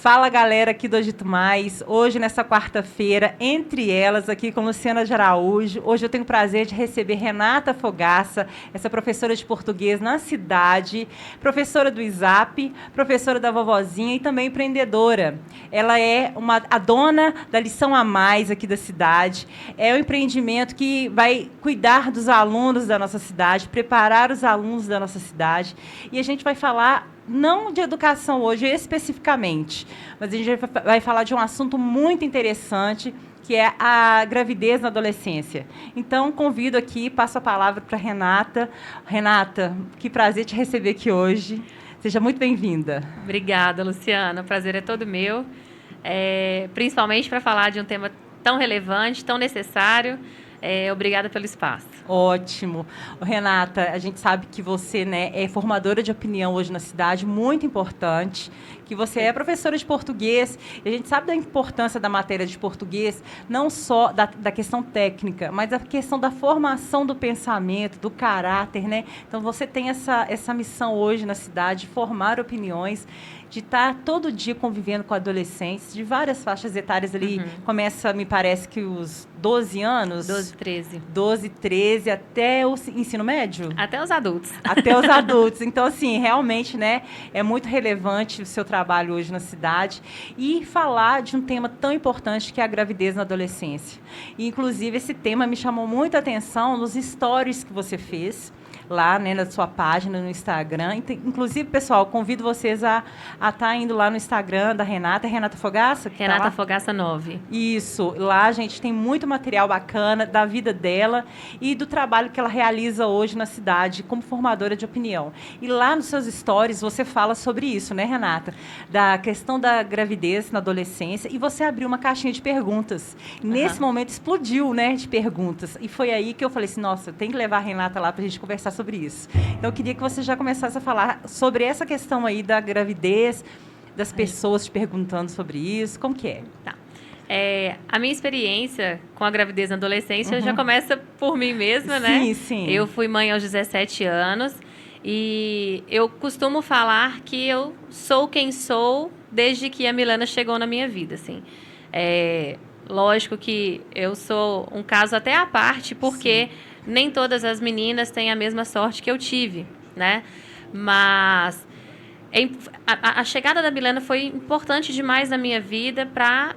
Fala, galera aqui do Agito Mais. Hoje, nessa quarta-feira, entre elas, aqui com Luciana de Araújo. Hoje eu tenho o prazer de receber Renata Fogaça, essa professora de português na cidade, professora do ISAP, professora da Vovozinha e também empreendedora. Ela é a dona da Lição a Mais aqui da cidade. É um empreendimento que vai cuidar dos alunos da nossa cidade, preparar os alunos da nossa cidade. E a gente vai falar não de educação hoje especificamente, mas a gente vai falar de um assunto muito interessante, que é a gravidez na adolescência. Então, convido aqui, passo a palavra para a Renata. Renata, que prazer te receber aqui hoje. Seja muito bem-vinda. Obrigada, Luciana. O prazer é todo meu, principalmente para falar de um tema tão relevante, tão necessário. Obrigada pelo espaço. Ótimo. Renata, a gente sabe que você, né, é formadora de opinião hoje na cidade, muito importante, que você é professora de português, e a gente sabe da importância da matéria de português, não só da questão técnica, mas da questão da formação do pensamento, do caráter, né? Então, você tem essa missão hoje na cidade, de formar opiniões, de estar todo dia convivendo com adolescentes de várias faixas etárias ali. Começa, me parece que os 12 anos. 12, 13. 12, 13, até o ensino médio? Até os adultos. Até os adultos. Então, assim, realmente, né, é muito relevante o seu trabalho hoje na cidade. E falar de um tema tão importante que é a gravidez na adolescência. E, inclusive, esse tema me chamou muita atenção nos stories que você fez lá, né, na sua página, no Instagram. Inclusive, pessoal, convido vocês a estar indo lá no Instagram da Renata. É Renata Fogaça? Renata Fogaça 9. Isso. Lá, gente, tem muito material bacana da vida dela e do trabalho que ela realiza hoje na cidade como formadora de opinião. E lá nos seus stories você fala sobre isso, né, Renata? Da questão da gravidez na adolescência, e você abriu uma caixinha de perguntas. Nesse momento explodiu, né, de perguntas. E foi aí que eu falei assim, nossa, tem que levar a Renata lá para a gente conversar sobre isso. Então, eu queria que você já começasse a falar sobre essa questão aí da gravidez, das pessoas te perguntando sobre isso. Como que é? Tá. A minha experiência com a gravidez na adolescência já começa por mim mesma, né? Sim, sim. Eu fui mãe aos 17 anos e eu costumo falar que eu sou quem sou desde que a Milena chegou na minha vida, assim. Lógico que eu sou um caso até à parte, porque nem todas as meninas têm a mesma sorte que eu tive, né? Mas a chegada da Milena foi importante demais na minha vida para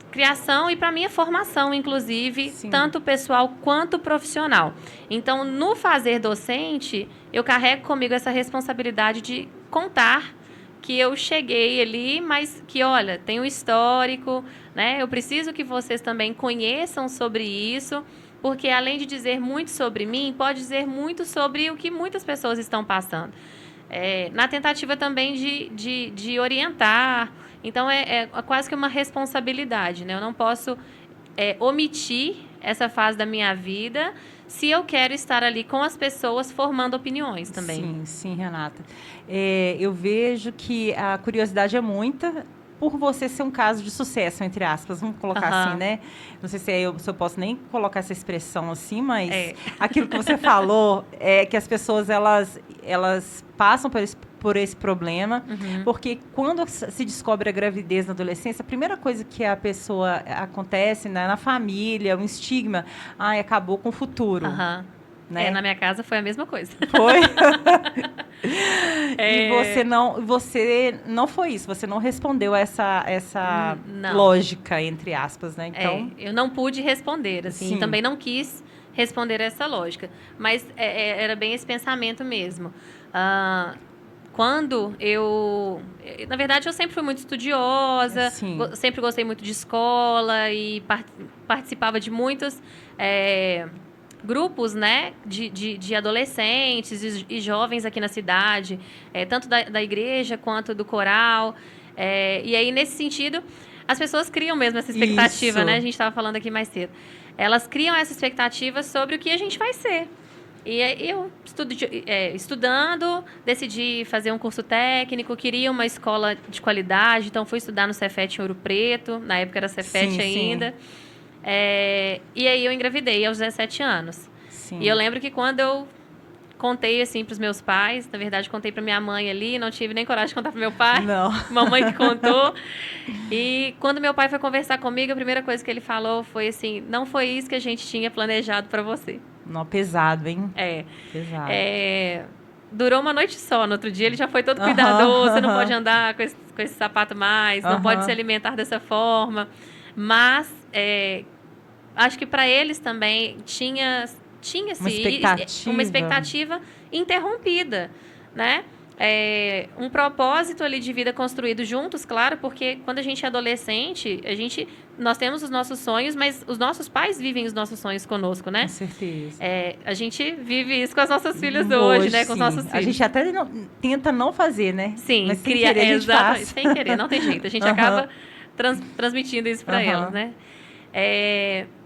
criação e para minha formação, inclusive, tanto pessoal quanto profissional. Então, no fazer docente, eu carrego comigo essa responsabilidade de contar que eu cheguei ali, mas que, olha, tem um histórico, né? Eu preciso que vocês também conheçam sobre isso, porque além de dizer muito sobre mim, pode dizer muito sobre o que muitas pessoas estão passando. Na tentativa também de orientar. Então, é quase que uma responsabilidade, né? Eu não posso omitir essa fase da minha vida se eu quero estar ali com as pessoas formando opiniões também. Sim, sim, Renata. Eu vejo que a curiosidade é muita por você ser um caso de sucesso, entre aspas, vamos colocar assim, né? Não sei se eu posso nem colocar essa expressão assim, mas aquilo que você falou é que as pessoas, elas passam por esse problema, porque quando se descobre a gravidez na adolescência, a primeira coisa que a pessoa acontece, né, na família, um estigma, acabou com o futuro. Né? Na minha casa foi a mesma coisa. Foi? E você não foi isso, você não respondeu essa lógica, entre aspas, né? Então, eu não pude responder, assim, também não quis responder essa lógica, mas era bem esse pensamento mesmo. Quando na verdade, eu sempre fui muito estudiosa, sempre gostei muito de escola e participava de muitos grupos, né, de adolescentes e jovens aqui na cidade, tanto da igreja quanto do coral. E aí, nesse sentido, as pessoas criam mesmo essa expectativa, né? A gente estava falando aqui mais cedo. Elas criam essa expectativa sobre o que a gente vai ser. E eu, estudando, decidi fazer um curso técnico, queria uma escola de qualidade, então fui estudar no Cefet em Ouro Preto, na época era Cefet ainda. E aí eu engravidei aos 17 anos. E eu lembro que quando eu contei, assim, pros meus pais. Na verdade, contei pra minha mãe ali. Não tive nem coragem de contar pro meu pai. Não. Mamãe que contou. E quando meu pai foi conversar comigo, a primeira coisa que ele falou foi assim, não foi isso que a gente tinha planejado pra você. Não, pesado, hein? É. Pesado. Durou uma noite só. No outro dia ele já foi todo cuidadoso. Você não pode andar com esse sapato mais. Não pode se alimentar dessa forma. Mas acho que para eles também tinha-se uma expectativa interrompida, né? Um propósito ali de vida construído juntos, claro, porque quando a gente é adolescente, nós temos os nossos sonhos, mas os nossos pais vivem os nossos sonhos conosco, né? Com certeza. A gente vive isso com as nossas filhas hoje, né? Com os nossos filhos. A gente até tenta não fazer, né? Sim, mas sem querer, a gente faz. Sem querer, não tem jeito. A gente acaba transmitindo isso para elas, né?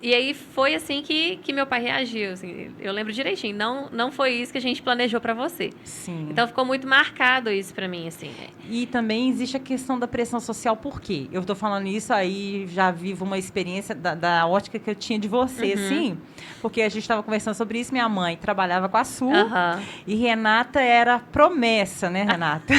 E aí foi assim que meu pai reagiu. Assim, eu lembro direitinho. Não foi isso que a gente planejou para você. Sim. Então ficou muito marcado isso para mim, assim. E também existe a questão da pressão social. Por quê? Eu estou falando isso aí, já vivo uma experiência da ótica que eu tinha de você, assim. Porque a gente estava conversando sobre isso. Minha mãe trabalhava com a Su. E Renata era promessa, né, Renata?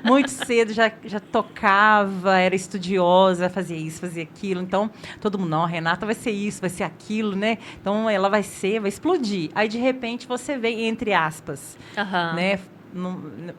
Muito cedo já tocava, era estudiosa, fazia isso, fazia aquilo. Então, todo mundo, não, a Renata vai ser isso, vai ser aquilo, né? Então, ela vai explodir. Aí, de repente, você vem, entre aspas, né?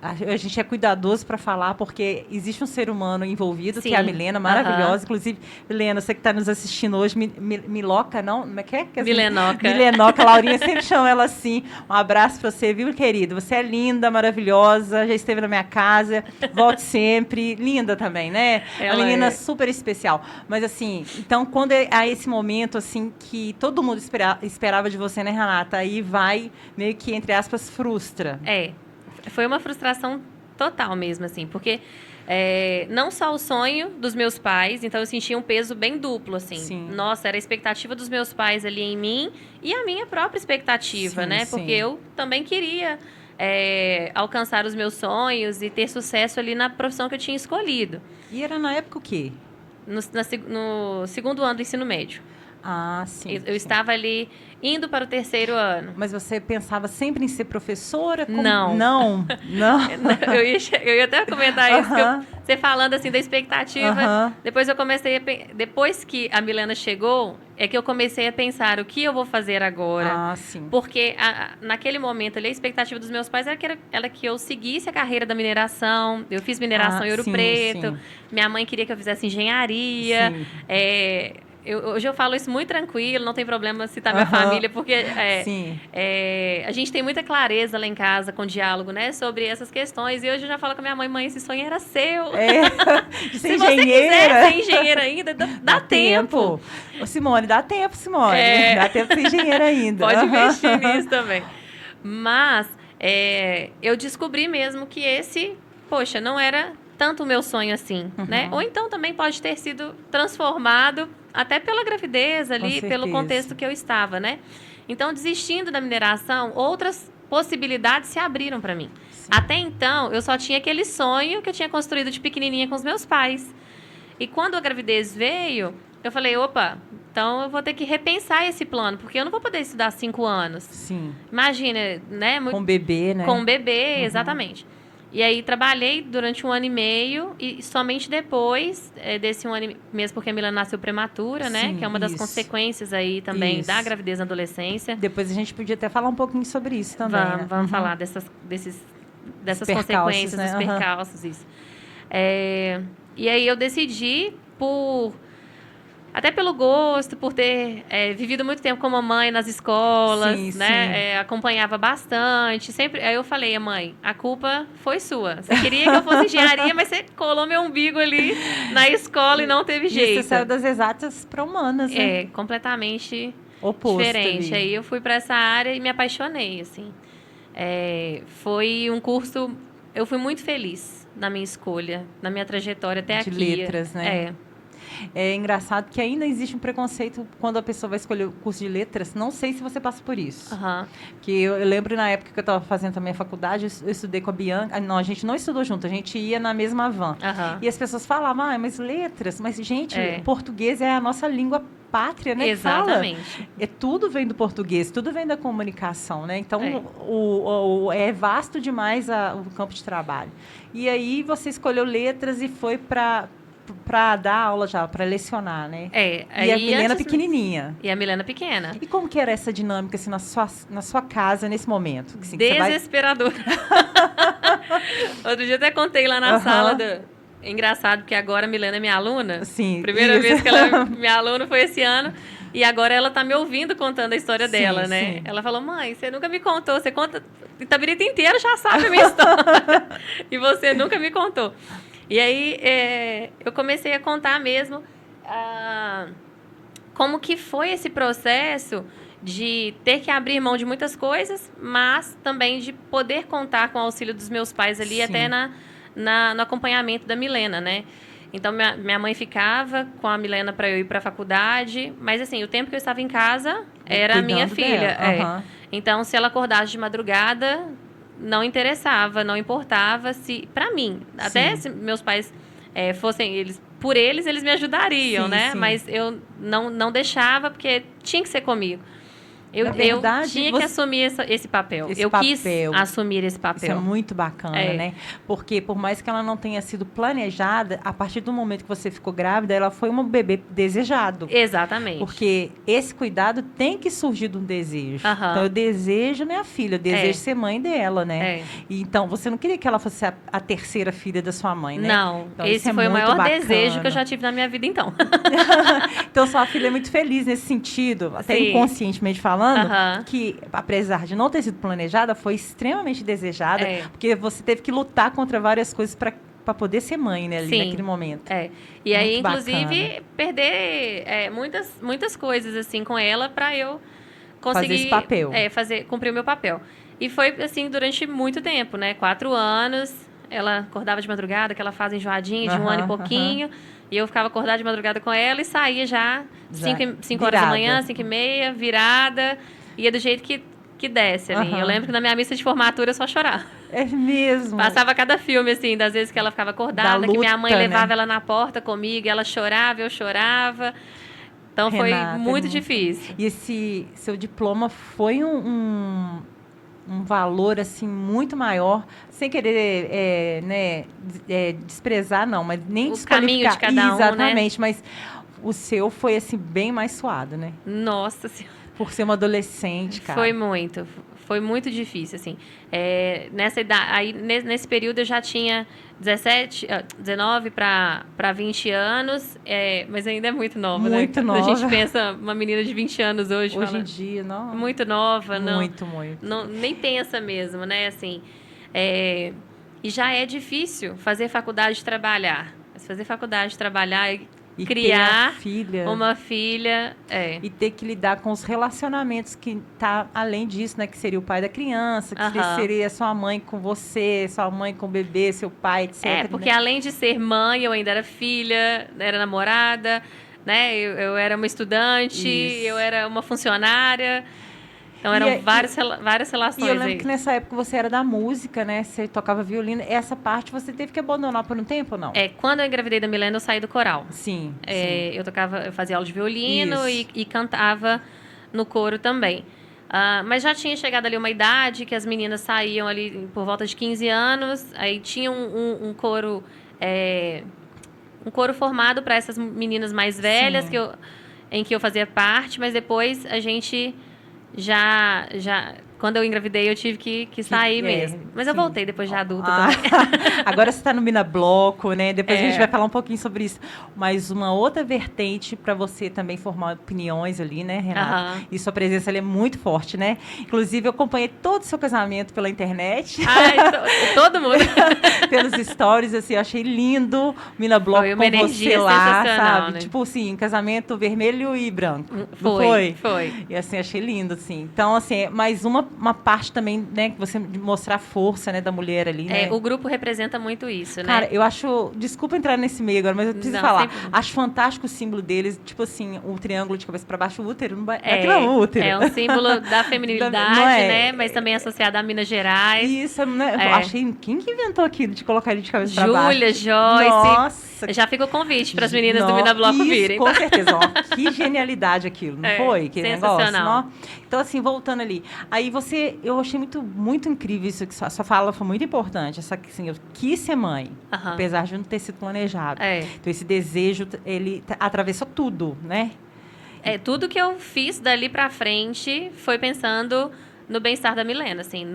A gente é cuidadoso para falar, porque existe um ser humano envolvido, que é a Milena, maravilhosa. Inclusive, Milena, você que está nos assistindo hoje, Miloca, não? Como é que é? Milenoca. Milenoca, Laurinha sempre chama ela assim. Um abraço para você, viu, querido? Você é linda, maravilhosa, já esteve na minha casa, volte sempre. Linda também, né? A menina super especial. Mas, assim, então, quando há esse momento, assim, que todo mundo esperava de você, né, Renata? Aí vai, meio que, entre aspas, frustra. Foi uma frustração total mesmo, assim, porque não só o sonho dos meus pais, então eu sentia um peso bem duplo, assim. Sim. Nossa, era a expectativa dos meus pais ali em mim e a minha própria expectativa, né? Porque eu também queria alcançar os meus sonhos e ter sucesso ali na profissão que eu tinha escolhido. E era na época o quê? No segundo ano do ensino médio. Ah, sim. Eu estava ali indo para o 3º ano. Mas você pensava sempre em ser professora? Não. Não. Eu ia até comentar isso, você falando assim da expectativa. Depois eu comecei depois que a Milena chegou, é que eu comecei a pensar o que eu vou fazer agora. Ah, sim. Porque naquele momento ali, a expectativa dos meus pais era que eu seguisse a carreira da mineração. Eu fiz mineração em Ouro Preto. Sim. Minha mãe queria que eu fizesse engenharia. Sim. Hoje eu falo isso muito tranquilo, não tem problema citar minha família, porque a gente tem muita clareza lá em casa com diálogo, né, sobre essas questões. E hoje eu já falo com a minha mãe, esse sonho era seu. Se você quiser ser engenheira ainda, dá tempo. Ô, Simone, dá tempo, Simone. Dá tempo de ser engenheira ainda. Pode investir nisso também. Mas eu descobri mesmo que poxa, não era tanto o meu sonho assim, né? Ou então também pode ter sido transformado até pela gravidez ali, pelo contexto que eu estava, né? Então, desistindo da mineração, outras possibilidades se abriram para mim. Sim. Até então, eu só tinha aquele sonho que eu tinha construído de pequenininha com os meus pais. E quando a gravidez veio, eu falei, opa, então eu vou ter que repensar esse plano, porque eu não vou poder estudar 5 anos. Sim. Imagina, né? Com bebê, né? Com bebê, exatamente. E aí trabalhei durante 1 ano e meio e somente depois desse 1 ano e meio, mesmo porque a Milena nasceu prematura, né? Que é uma das consequências aí também da gravidez na adolescência. Depois a gente podia até falar um pouquinho sobre isso também, Vamos falar dessas consequências, né? Dos percalços, isso. E aí eu decidi até pelo gosto, por ter vivido muito tempo com a mamãe nas escolas, né? Acompanhava bastante. Sempre, aí eu falei, mãe, a culpa foi sua. Você queria que eu fosse engenharia, mas você colou meu umbigo ali na escola e não teve jeito. Você saiu das exatas para humanas, né? Completamente oposto diferente. Ali. Aí eu fui para essa área e me apaixonei, assim. Foi um curso... Eu fui muito feliz na minha escolha, na minha trajetória até aqui. De letras, né? É engraçado que ainda existe um preconceito quando a pessoa vai escolher o curso de letras. Não sei se você passa por isso. Que eu lembro na época que eu estava fazendo também a faculdade, eu estudei com a Bianca. Não, a gente não estudou junto, a gente ia na mesma van. E as pessoas falavam, mas letras? Mas, gente, português é a nossa língua pátria, né? Exatamente. Tudo vem do português, tudo vem da comunicação, né? Então, é vasto demais o campo de trabalho. E aí você escolheu letras e foi para dar aula já, para lecionar, né? E a Milena pequenininha. E a Milena pequena. E como que era essa dinâmica assim, na sua casa nesse momento? Assim, desesperador. Outro dia até contei lá na sala É engraçado, porque agora a Milena é minha aluna. Sim. Primeira vez que ela é minha aluna foi esse ano. E agora ela tá me ouvindo contando a história dela, né? Sim. Ela falou, mãe, você nunca me contou. Você conta... Itabirito inteiro já sabe a minha história. E você nunca me contou. E aí, eu comecei a contar mesmo como que foi esse processo de ter que abrir mão de muitas coisas, mas também de poder contar com o auxílio dos meus pais ali, até no acompanhamento da Milena, né? Então, minha mãe ficava com a Milena para eu ir para a faculdade, mas, assim, o tempo que eu estava em casa era a minha filha. Então, se ela acordasse de madrugada, não interessava, não importava se... Para mim, até se meus pais fossem... eles me ajudariam, né? Sim. Mas eu não deixava, porque tinha que ser comigo. Eu tinha que assumir esse papel. Quis assumir esse papel. Isso é muito bacana, né? Porque, por mais que ela não tenha sido planejada, a partir do momento que você ficou grávida, ela foi um bebê desejado. Exatamente. Porque esse cuidado tem que surgir de um desejo. Então, eu desejo minha filha, eu desejo ser mãe dela, né? E, então, você não queria que ela fosse a terceira filha da sua mãe, né? Não. Então, esse foi o maior desejo que eu já tive na minha vida, então. Então, sua filha é muito feliz nesse sentido, até inconscientemente falando, que, apesar de não ter sido planejada, foi extremamente desejada, porque você teve que lutar contra várias coisas para poder ser mãe, né, ali naquele momento. E aí, inclusive, perder muitas coisas, assim, com ela, para eu conseguir... Fazer esse papel. Cumprir o meu papel. E foi, assim, durante muito tempo, né? 4 anos, ela acordava de madrugada, aquela fase enjoadinha de 1 ano e pouquinho, e eu ficava acordada de madrugada com ela e saía já 5 horas da manhã, 5h30, virada. Ia do jeito que desce ali. Eu lembro que na minha missa de formatura eu só chorava. É mesmo? Passava cada filme, assim, das vezes que ela ficava acordada, luta, que minha mãe levava ela na porta comigo, ela chorava, eu chorava. Então, Renata, foi muito difícil. E esse seu diploma foi um valor, assim, muito maior, sem querer, desprezar, não, mas nem o caminho de cada exatamente, um, né? mas o seu foi, assim, bem mais suado, né? Nossa Senhora. Por ser uma adolescente, cara. Foi muito difícil, assim. Nessa idade, aí, nesse período eu já tinha 19 para 20 anos, mas ainda é muito nova, muito né? nova. A gente pensa uma menina de 20 anos hoje. Hoje em dia, não. Muito nova, não. Muito. Não, nem pensa mesmo, né? Assim, e já é difícil fazer faculdade de trabalhar. Mas fazer faculdade de trabalhar e criar uma filha. E ter que lidar com os relacionamentos que tá além disso, né? Que seria o pai da criança, que seria sua mãe com você, sua mãe com o bebê, seu pai, etc. Porque além de ser mãe, eu ainda era filha, era namorada, né? Eu era uma estudante, eu era uma funcionária. Então, eram várias relações. E eu lembro que nessa época você era da música, né? Você tocava violino. Essa parte você teve que abandonar por um tempo ou não? Quando eu engravidei da Milena, eu saí do coral. Sim. Eu fazia aula de violino e cantava no coro também. Mas já tinha chegado ali uma idade que as meninas saíam ali por volta de 15 anos. Aí tinha um coro formado para essas meninas mais velhas, em que eu fazia parte, mas depois a gente... Já, quando eu engravidei, eu tive que sair mesmo. Mas eu voltei depois de adulta também. Agora você está no Mina Bloco, né? Depois a gente vai falar um pouquinho sobre isso. Mas uma outra vertente para você também formar opiniões ali, né, Renata? E sua presença ali é muito forte, né? Inclusive, eu acompanhei todo o seu casamento pela internet. Todo mundo. Pelos stories, assim, eu achei lindo o Mina Bloco com você lá, sabe? Né? Tipo assim, casamento vermelho e branco. Foi. E assim, achei lindo, assim. Então, assim, mais uma uma parte também, né, que você mostrar a força, né, da mulher ali, né? O grupo representa muito isso, Cara, né? eu acho... Desculpa entrar nesse meio agora, mas eu preciso Não, falar. sempre. Acho fantástico o símbolo deles, tipo assim, o triângulo de cabeça para baixo, o útero. Aquilo é um útero. É um símbolo da feminilidade, não é? né? Mas também associado a Minas Gerais. Isso, né? Eu achei... Quem que inventou aquilo de colocar ele de cabeça para baixo? Júlia, Joyce. Nossa. Já fica o convite para as meninas do Minabloco virem. Com certeza. Ó, que genialidade aquilo, não foi? Que sensacional. Negócio, não? Então, assim, voltando ali. Aí eu achei muito, muito incrível isso, que sua fala foi muito importante. Essa, assim, eu quis ser mãe, apesar de não ter sido planejado. Então, esse desejo, ele atravessou tudo, né? Tudo que eu fiz dali pra frente foi pensando no bem-estar da Milena, assim,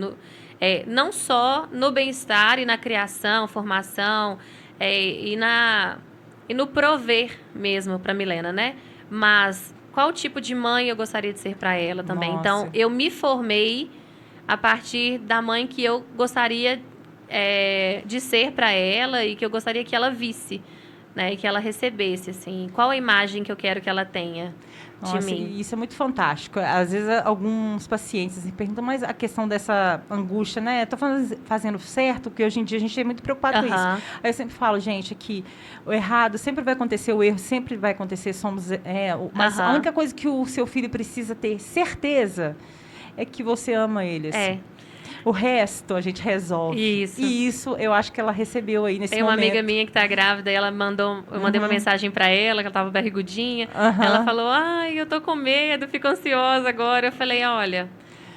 não só no bem-estar e na criação, formação, e no prover mesmo pra Milena, né? Mas qual tipo de mãe eu gostaria de ser para ela também? Nossa. Então, eu me formei a partir da mãe que eu gostaria de ser para ela e que eu gostaria que ela visse, né? E que ela recebesse, assim. Qual a imagem que eu quero que ela tenha de mim? Isso é muito fantástico. Às vezes, alguns pacientes assim, perguntam, mas a questão dessa angústia, né? Estou fazendo certo, porque hoje em dia a gente é muito preocupado com isso. Aí eu sempre falo, gente, que o errado sempre vai acontecer, o erro sempre vai acontecer, mas a única coisa que o seu filho precisa ter certeza é que você ama ele, assim. O resto a gente resolve. Isso. E isso eu acho que ela recebeu aí nesse momento. Tem uma amiga minha que tá grávida e ela eu mandei uma mensagem para ela, que ela tava barrigudinha. Ela falou, ai, eu tô com medo, fico ansiosa agora. Eu falei, olha,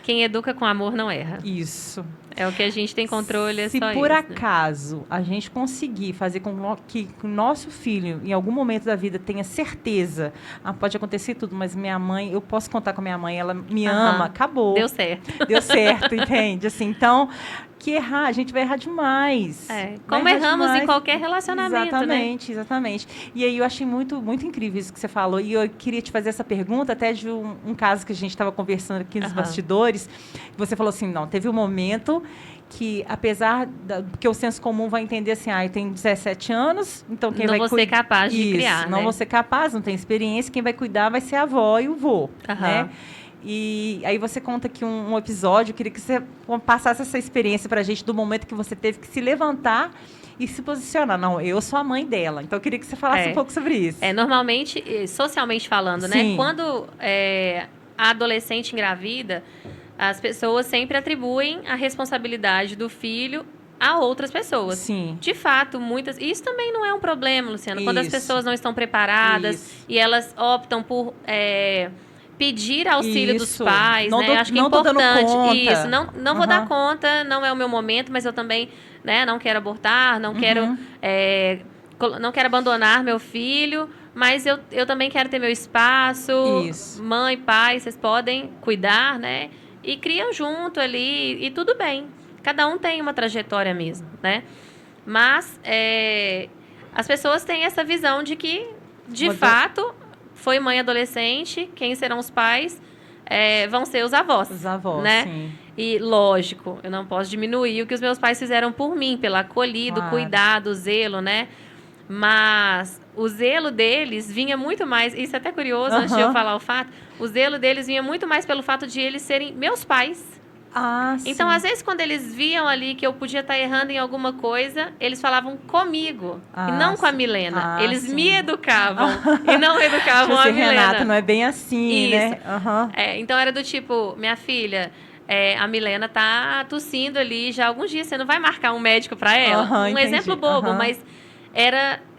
quem educa com amor não erra. Isso. É o que a gente tem controle, é só isso. Se por acaso a gente conseguir fazer com que o nosso filho, em algum momento da vida, tenha certeza, pode acontecer tudo, mas minha mãe, eu posso contar com a minha mãe, ela me ama, acabou. Deu certo. Deu certo, entende? Assim, então, que errar, a gente vai errar demais. Como erramos em qualquer relacionamento, exatamente, né? Exatamente. E aí eu achei muito, muito incrível isso que você falou. E eu queria te fazer essa pergunta até de um caso que a gente estava conversando aqui nos bastidores. Você falou assim, não, teve um momento que, apesar porque o senso comum vai entender assim, eu tenho 17 anos, então quem vai cuidar... Não vou ser capaz de criar, não né? vou ser capaz, não tenho experiência, quem vai cuidar vai ser a avó e o vô, né? E aí você conta aqui um episódio, eu queria que você passasse essa experiência para a gente do momento que você teve que se levantar e se posicionar. Não, eu sou a mãe dela, então eu queria que você falasse um pouco sobre isso. Normalmente, socialmente falando, né? Quando a adolescente engravida, as pessoas sempre atribuem a responsabilidade do filho a outras pessoas. Sim. De fato, muitas... Isso também não é um problema, Luciana. Quando as pessoas não estão preparadas e elas optam por... pedir auxílio dos pais, né? Acho que é importante. Isso, não vou dar conta, não é o meu momento, mas eu também, né, não quero abortar, não quero abandonar meu filho, mas eu também quero ter meu espaço. Isso. Mãe, pai, vocês podem cuidar, né? E criam junto ali, e tudo bem. Cada um tem uma trajetória mesmo, né? Mas as pessoas têm essa visão de que, de fato... Foi mãe adolescente, quem serão os pais vão ser os avós. Os avós, né? Sim. E, lógico, eu não posso diminuir o que os meus pais fizeram por mim, pelo acolhido, cuidado, zelo, né? Mas o zelo deles vinha muito mais... Isso é até curioso, antes de eu falar o fato. O zelo deles vinha muito mais pelo fato de eles serem meus pais. Então, às vezes, quando eles viam ali que eu podia estar errando em alguma coisa, eles falavam comigo e não com a Milena. Eles me educavam e não educavam a Milena. Renata, não é bem assim, né? Então, era do tipo, minha filha, a Milena tá tossindo ali já há alguns dias, você não vai marcar um médico para ela? Entendi. Exemplo bobo, mas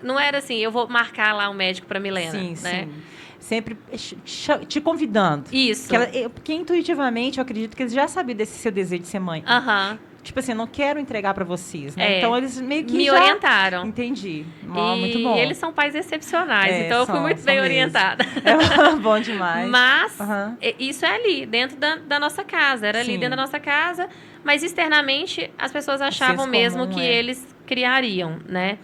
não era assim, eu vou marcar lá um médico para Milena, né? Sim. Sempre te convidando. Isso. Porque intuitivamente eu acredito que eles já sabiam desse seu desejo de ser mãe. Tipo assim, eu não quero entregar para vocês, né? Então eles meio que me orientaram. Entendi. Muito bom. E eles são pais excepcionais, então eu fui muito bem orientada. Bom demais. Mas isso é ali, dentro da nossa casa. Era ali dentro da nossa casa, mas externamente as pessoas achavam mesmo que eles criariam, né?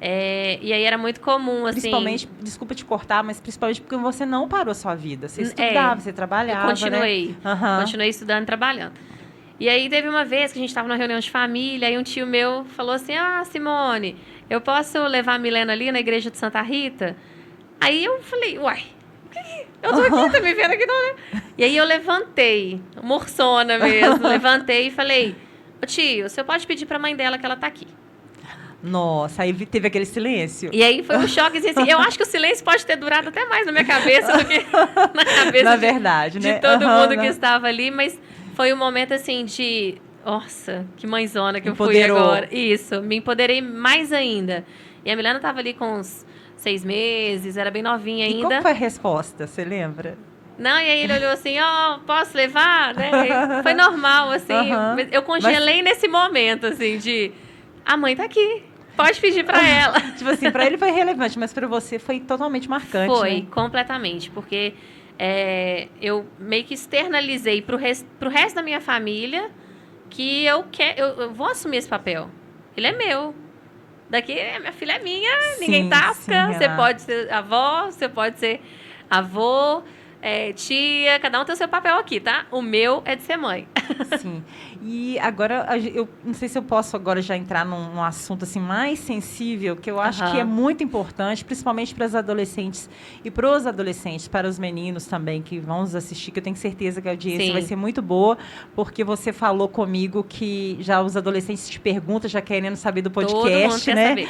E aí era muito comum, assim... Principalmente, desculpa te cortar, mas principalmente porque você não parou a sua vida. Você estudava, você trabalhava, eu continuei. Né? Continuei estudando e trabalhando. E aí teve uma vez que a gente estava numa reunião de família, aí um tio meu falou assim, Simone, eu posso levar a Milena ali na igreja de Santa Rita? Aí eu falei, uai, Eu tô aqui, tá me vendo aqui, não, né? E aí eu levantei, morçona mesmo, levantei e falei, ô tio, o senhor pode pedir pra mãe dela que ela tá aqui. Nossa, aí teve aquele silêncio. E aí foi um choque, assim, eu acho que o silêncio pode ter durado até mais na minha cabeça do que na cabeça Na verdade, de né? todo mundo que estava ali, mas foi um momento, assim, de... Nossa, que mãezona que eu fui agora. Isso, me empoderei mais ainda. E a Milena tava ali com uns 6 meses, era bem novinha ainda. E qual foi a resposta, você lembra? Não, e aí ele olhou assim, posso levar? Né? Foi normal, assim. Mas eu congelei nesse momento, assim, de... A mãe tá aqui, pode pedir pra ela. Tipo assim, pra ele foi relevante, mas pra você foi totalmente marcante, Foi, né? completamente, porque eu meio que externalizei pro resto da minha família que eu vou assumir esse papel. Ele é meu. Daqui, minha filha é minha, ninguém tasca. Você pode ser avó, você pode ser avô, tia, cada um tem o seu papel aqui, tá? O meu é de ser mãe. Sim. E agora, eu não sei se eu posso agora já entrar num assunto assim mais sensível, que eu acho que é muito importante, principalmente para as adolescentes e para os adolescentes, para os meninos também que vão nos assistir, que eu tenho certeza que a audiência vai ser muito boa, porque você falou comigo que já os adolescentes te perguntam, já querendo saber do podcast, todo mundo quer saber.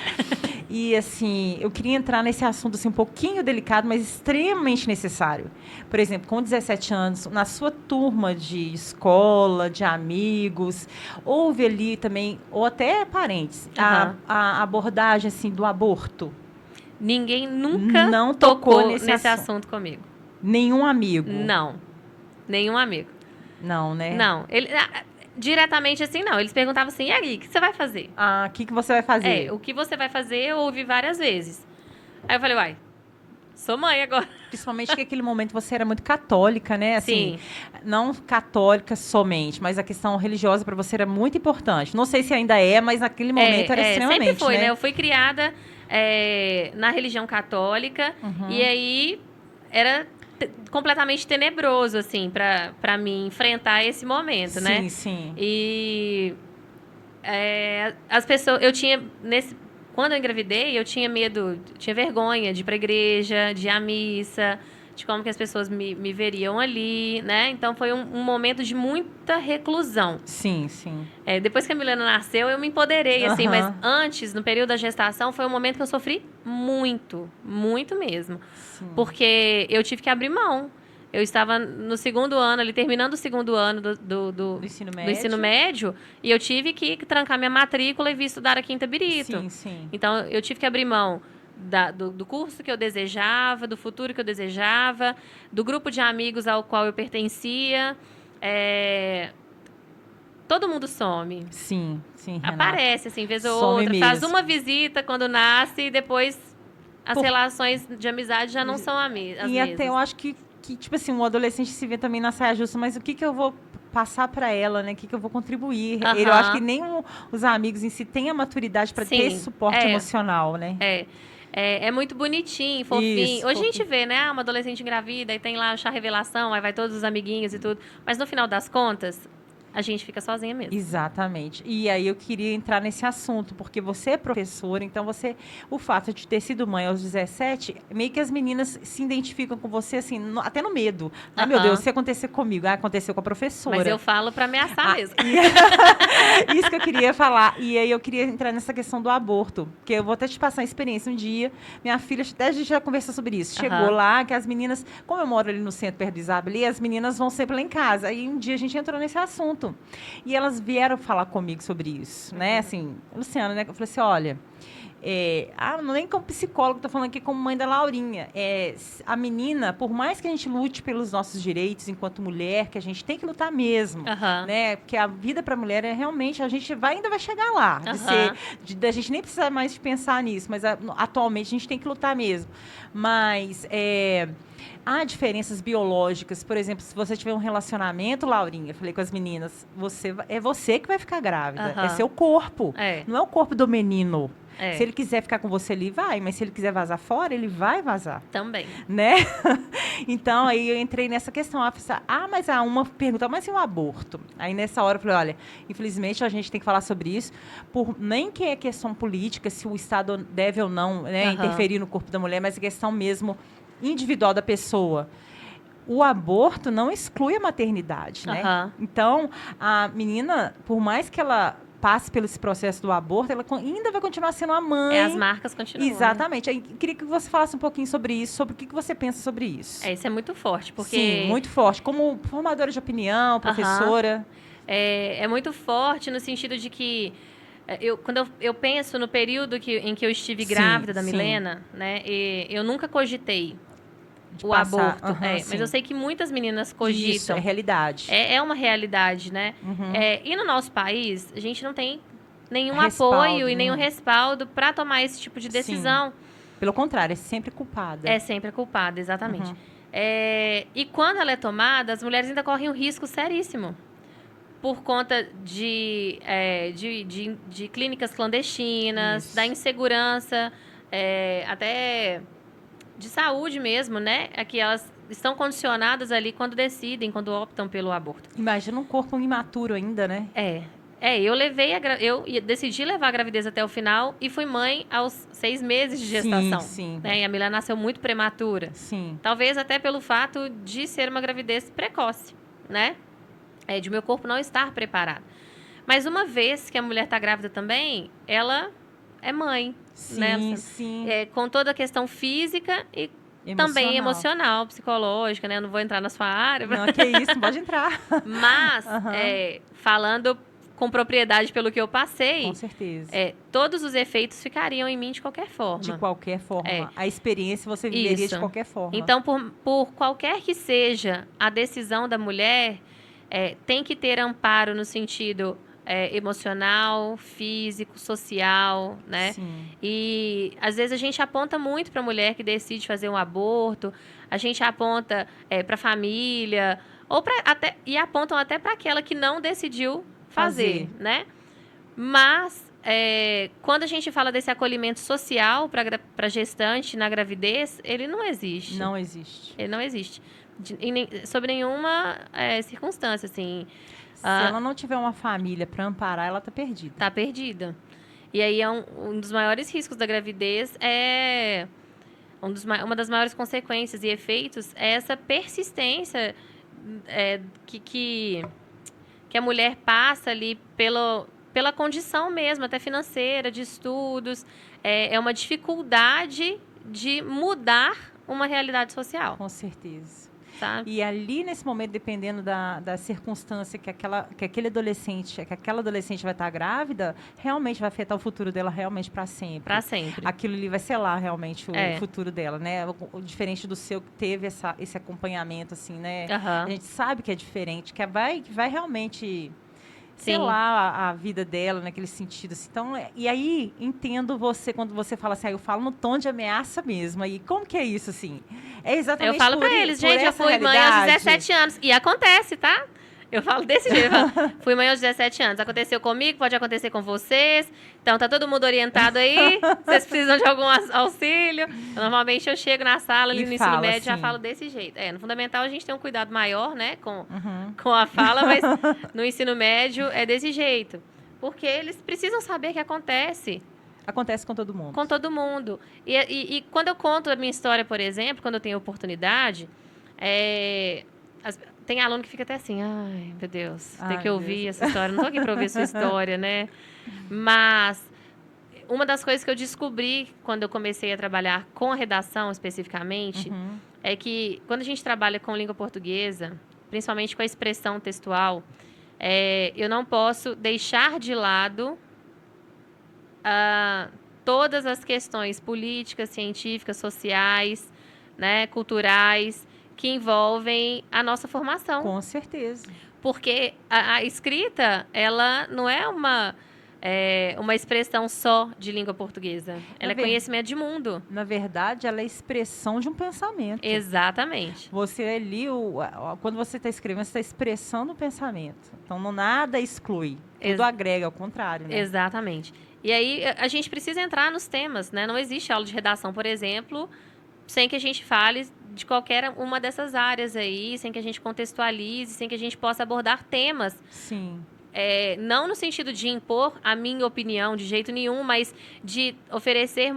E, assim, eu queria entrar nesse assunto assim, um pouquinho delicado, mas extremamente necessário. Por exemplo, com 17 anos, na sua turma de escola, de amigos, houve ali também, ou até parentes, a abordagem assim, do aborto? Ninguém nunca não tocou nesse assunto comigo. Nenhum amigo? Não. Nenhum amigo. Não, né? Não. Diretamente assim, não. Eles perguntavam assim, e aí, o que você vai fazer? O que você vai fazer? O que você vai fazer eu ouvi várias vezes. Aí eu falei, uai, sou mãe agora. Principalmente que naquele momento você era muito católica, né? Assim, sim. Não católica somente, mas a questão religiosa para você era muito importante. Não sei se ainda é, mas naquele momento era extremamente, sempre foi, né? Eu fui criada na religião católica e aí era completamente tenebroso, assim, para mim enfrentar esse momento, né? Sim, sim. E as pessoas... Quando eu engravidei, eu tinha medo, tinha vergonha de ir pra igreja, de ir à missa, de como que as pessoas me veriam ali, né? Então, foi um momento de muita reclusão. Sim, sim. Depois que a Milena nasceu, eu me empoderei, assim, mas antes, no período da gestação, foi um momento que eu sofri muito, muito mesmo. Sim. Porque eu tive que abrir mão. Eu estava no segundo ano, ali, terminando o segundo ano do ensino médio, e eu tive que trancar minha matrícula e vir estudar aqui em Itabirito. Sim, sim. Então, eu tive que abrir mão do curso que eu desejava, do futuro que eu desejava, do grupo de amigos ao qual eu pertencia. Todo mundo some. Sim, sim, Renata. Aparece, assim, vez ou outra. Mesmo. Faz uma visita quando nasce e depois as relações de amizade já não são as mesmas. E até eu acho que, tipo assim, um adolescente se vê também na saia justa, mas o que eu vou passar para ela, né? O que eu vou contribuir? Eu acho que nem os amigos em si têm a maturidade para ter esse suporte emocional, né? É muito bonitinho, fofinho. Isso, hoje a gente vê, né? Uma adolescente engravida e tem lá chá revelação, aí vai todos os amiguinhos e tudo. Mas no final das contas, a gente fica sozinha mesmo. Exatamente. E aí eu queria entrar nesse assunto, porque você é professora, então o fato de ter sido mãe aos 17, meio que as meninas se identificam com você, assim, até no medo. Ai, meu Deus, se acontecer comigo, aconteceu com a professora. Mas eu falo para ameaçar mesmo. Isso que eu queria falar. E aí eu queria entrar nessa questão do aborto, porque eu vou até te passar a experiência. Um dia, minha filha, até a gente já conversou sobre isso, chegou lá, que as meninas, como eu moro ali no centro, perto do Isabeli, as meninas vão sempre lá em casa. Aí um dia a gente entrou nesse assunto. E elas vieram falar comigo sobre isso, né? Assim, Luciana, né? Eu falei assim, olha, não nem como psicólogo, tô falando aqui como mãe da Laurinha. A menina, por mais que a gente lute pelos nossos direitos enquanto mulher, que a gente tem que lutar mesmo, né? Porque a vida para a mulher realmente, a gente ainda vai chegar lá, a gente nem precisa mais de pensar nisso, mas atualmente a gente tem que lutar mesmo. Mas há diferenças biológicas. Por exemplo, se você tiver um relacionamento, Laurinha, eu falei com as meninas, é você que vai ficar grávida. É seu corpo. Não é o corpo do menino. Se ele quiser ficar com você, ele vai. Mas se ele quiser vazar fora, ele vai vazar. Também. Né? Então, aí eu entrei nessa questão. Mas uma pergunta, mas e um aborto? Aí, nessa hora, eu falei, olha, infelizmente, a gente tem que falar sobre isso. Nem que é questão política, se o Estado deve ou não, né, interferir no corpo da mulher, mas é questão mesmo individual da pessoa. o aborto não exclui a maternidade, né? Então, a menina, por mais que ela passe pelo esse processo do aborto, ela ainda vai continuar sendo a mãe. As marcas continuam. Exatamente. Aí, queria que você falasse um pouquinho sobre isso, sobre o que você pensa sobre isso. Isso é muito forte, porque... Sim, muito forte. Como formadora de opinião, professora... É muito forte no sentido de que quando eu penso no período em que eu estive grávida da Milena, né, eu nunca cogitei o aborto. Mas eu sei que muitas meninas cogitam. Isso, é realidade. É uma realidade, né? E no nosso país, a gente não tem nenhum apoio e nenhum respaldo para tomar esse tipo de decisão. Pelo contrário, é sempre culpada. É sempre culpada, exatamente. E quando ela é tomada, as mulheres ainda correm um risco seríssimo. Por conta de clínicas clandestinas, da insegurança, até de saúde mesmo, né? É que elas estão condicionadas ali quando decidem, quando optam pelo aborto. Imagina um corpo imaturo ainda, né? Eu decidi levar a gravidez até o final e fui mãe aos 6 meses de gestação. Sim. Né? E a Milena nasceu muito prematura. Sim. Talvez até pelo fato de ser uma gravidez precoce, né? De meu corpo não estar preparado. Mas uma vez que a mulher está grávida também, ela é mãe. Sim, né? sim. Com toda a questão física e também emocional, psicológica, né? Eu não vou entrar na sua área. Não, que isso, pode entrar. Mas, falando com propriedade pelo que eu passei... Com certeza. Todos os efeitos ficariam em mim de qualquer forma. De qualquer forma. A experiência você viveria de qualquer forma. Então, por qualquer que seja a decisão da mulher... tem que ter amparo no sentido emocional, físico, social, né? Sim. E às vezes a gente aponta muito para a mulher que decide fazer um aborto, a gente aponta para a família, e apontam até para aquela que não decidiu fazer, né? Mas quando a gente fala desse acolhimento social para gestante na gravidez, ele não existe. Não existe. Ele não existe. Sob nenhuma circunstância, assim. Se ela não tiver uma família para amparar, ela está perdida. Está perdida. E aí, um dos maiores riscos da gravidez uma das maiores consequências e efeitos é essa persistência que a mulher passa ali pela condição mesmo, até financeira, de estudos. É uma dificuldade de mudar uma realidade social. Com certeza. Sabe? E ali, nesse momento, dependendo da circunstância que aquela adolescente vai estar grávida, realmente vai afetar o futuro dela realmente para sempre. Para sempre. Aquilo ali vai selar realmente o futuro dela, né? Diferente do seu que teve esse acompanhamento, assim, né? A gente sabe que é diferente, que vai realmente... selar a vida dela naquele sentido. Assim. Então, e aí, entendo você, quando você fala assim, eu falo no tom de ameaça mesmo. E como que é isso, assim? É exatamente eu falo para eles, gente, eu fui mãe aos 17 anos. E acontece, tá? Eu falo desse jeito. Fui mãe aos 17 anos. Aconteceu comigo, pode acontecer com vocês. Então, tá todo mundo orientado aí. Vocês precisam de algum auxílio. Normalmente, eu chego na sala, ali no ensino médio, já falo desse jeito. No fundamental, a gente tem um cuidado maior, né? Com a fala, mas no ensino médio é desse jeito. Porque eles precisam saber que acontece. Acontece com todo mundo. Com todo mundo. E quando eu conto a minha história, por exemplo, quando eu tenho oportunidade... Tem aluno que fica até assim, ai, meu Deus, tem que ouvir essa história. Não estou aqui para ouvir sua história, né? Mas uma das coisas que eu descobri quando eu comecei a trabalhar com a redação especificamente é que quando a gente trabalha com língua portuguesa, principalmente com a expressão textual, eu não posso deixar de lado todas as questões políticas, científicas, sociais, né, culturais, que envolvem a nossa formação. Com certeza. Porque a escrita, ela não é uma expressão só de língua portuguesa. Ela é conhecimento de mundo. Na verdade, ela é expressão de um pensamento. Exatamente. Você ali, quando você está escrevendo, você está expressando o pensamento. Então, nada exclui. Tudo agrega, ao contrário, né? Exatamente. E aí, a gente precisa entrar nos temas, né? Não existe aula de redação, por exemplo, sem que a gente fale de qualquer uma dessas áreas aí, sem que a gente contextualize, sem que a gente possa abordar temas. Sim. Não no sentido de impor a minha opinião de jeito nenhum, mas de oferecer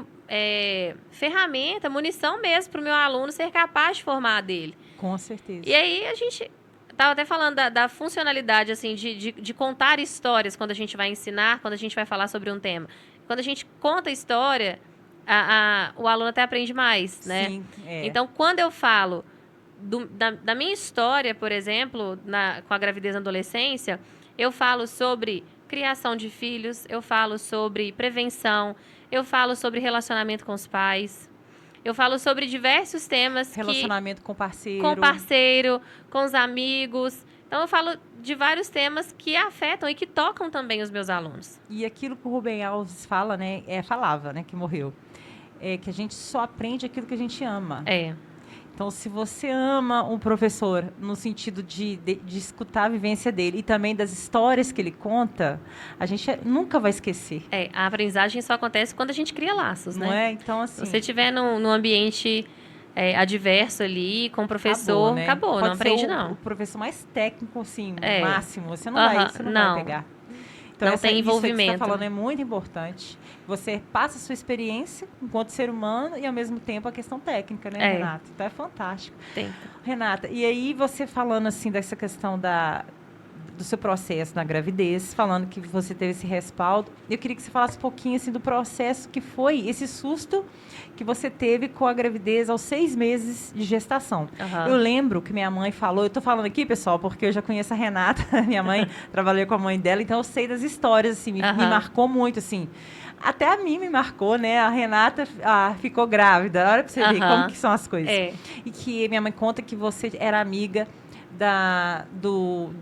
ferramenta, munição mesmo para o meu aluno ser capaz de formar a dele. Com certeza. E aí a gente estava até falando da funcionalidade, assim, de contar histórias quando a gente vai ensinar, quando a gente vai falar sobre um tema. Quando a gente conta a história, o aluno até aprende mais, né? Sim, Então, quando eu falo da minha história, por exemplo, com a gravidez na adolescência, eu falo sobre criação de filhos, eu falo sobre prevenção, eu falo sobre relacionamento com os pais, eu falo sobre diversos temas relacionamento com parceiro. Com parceiro, com os amigos. Então, eu falo de vários temas que afetam e que tocam também os meus alunos. E aquilo que o Rubem Alves fala, né? Falava, né? Que morreu. É que a gente só aprende aquilo que a gente ama. Então, se você ama um professor no sentido de escutar a vivência dele e também das histórias que ele conta, a gente nunca vai esquecer. A aprendizagem só acontece quando a gente cria laços, né? Não é? Então, assim... Se você estiver num ambiente adverso ali, com o professor, acabou, Pode não aprende, ser não. O professor mais técnico, assim, máximo, você não vai pegar. Então, não tem envolvimento. Isso que você está falando é muito importante. Você passa a sua experiência enquanto ser humano e, ao mesmo tempo, a questão técnica, né, Renata? Então, é fantástico. Renata, e aí você falando, assim, dessa questão do seu processo na gravidez, falando que você teve esse respaldo, eu queria que você falasse um pouquinho, assim, do processo que foi esse susto que você teve com a gravidez aos 6 meses de gestação. Eu lembro que minha mãe falou, eu estou falando aqui, pessoal, porque eu já conheço a Renata, minha mãe, trabalhei com a mãe dela, então eu sei das histórias, assim, me marcou muito, assim. Até a mim me marcou, né? A Renata ficou grávida. Olha pra você ver como que são as coisas. E que minha mãe conta que você era amiga como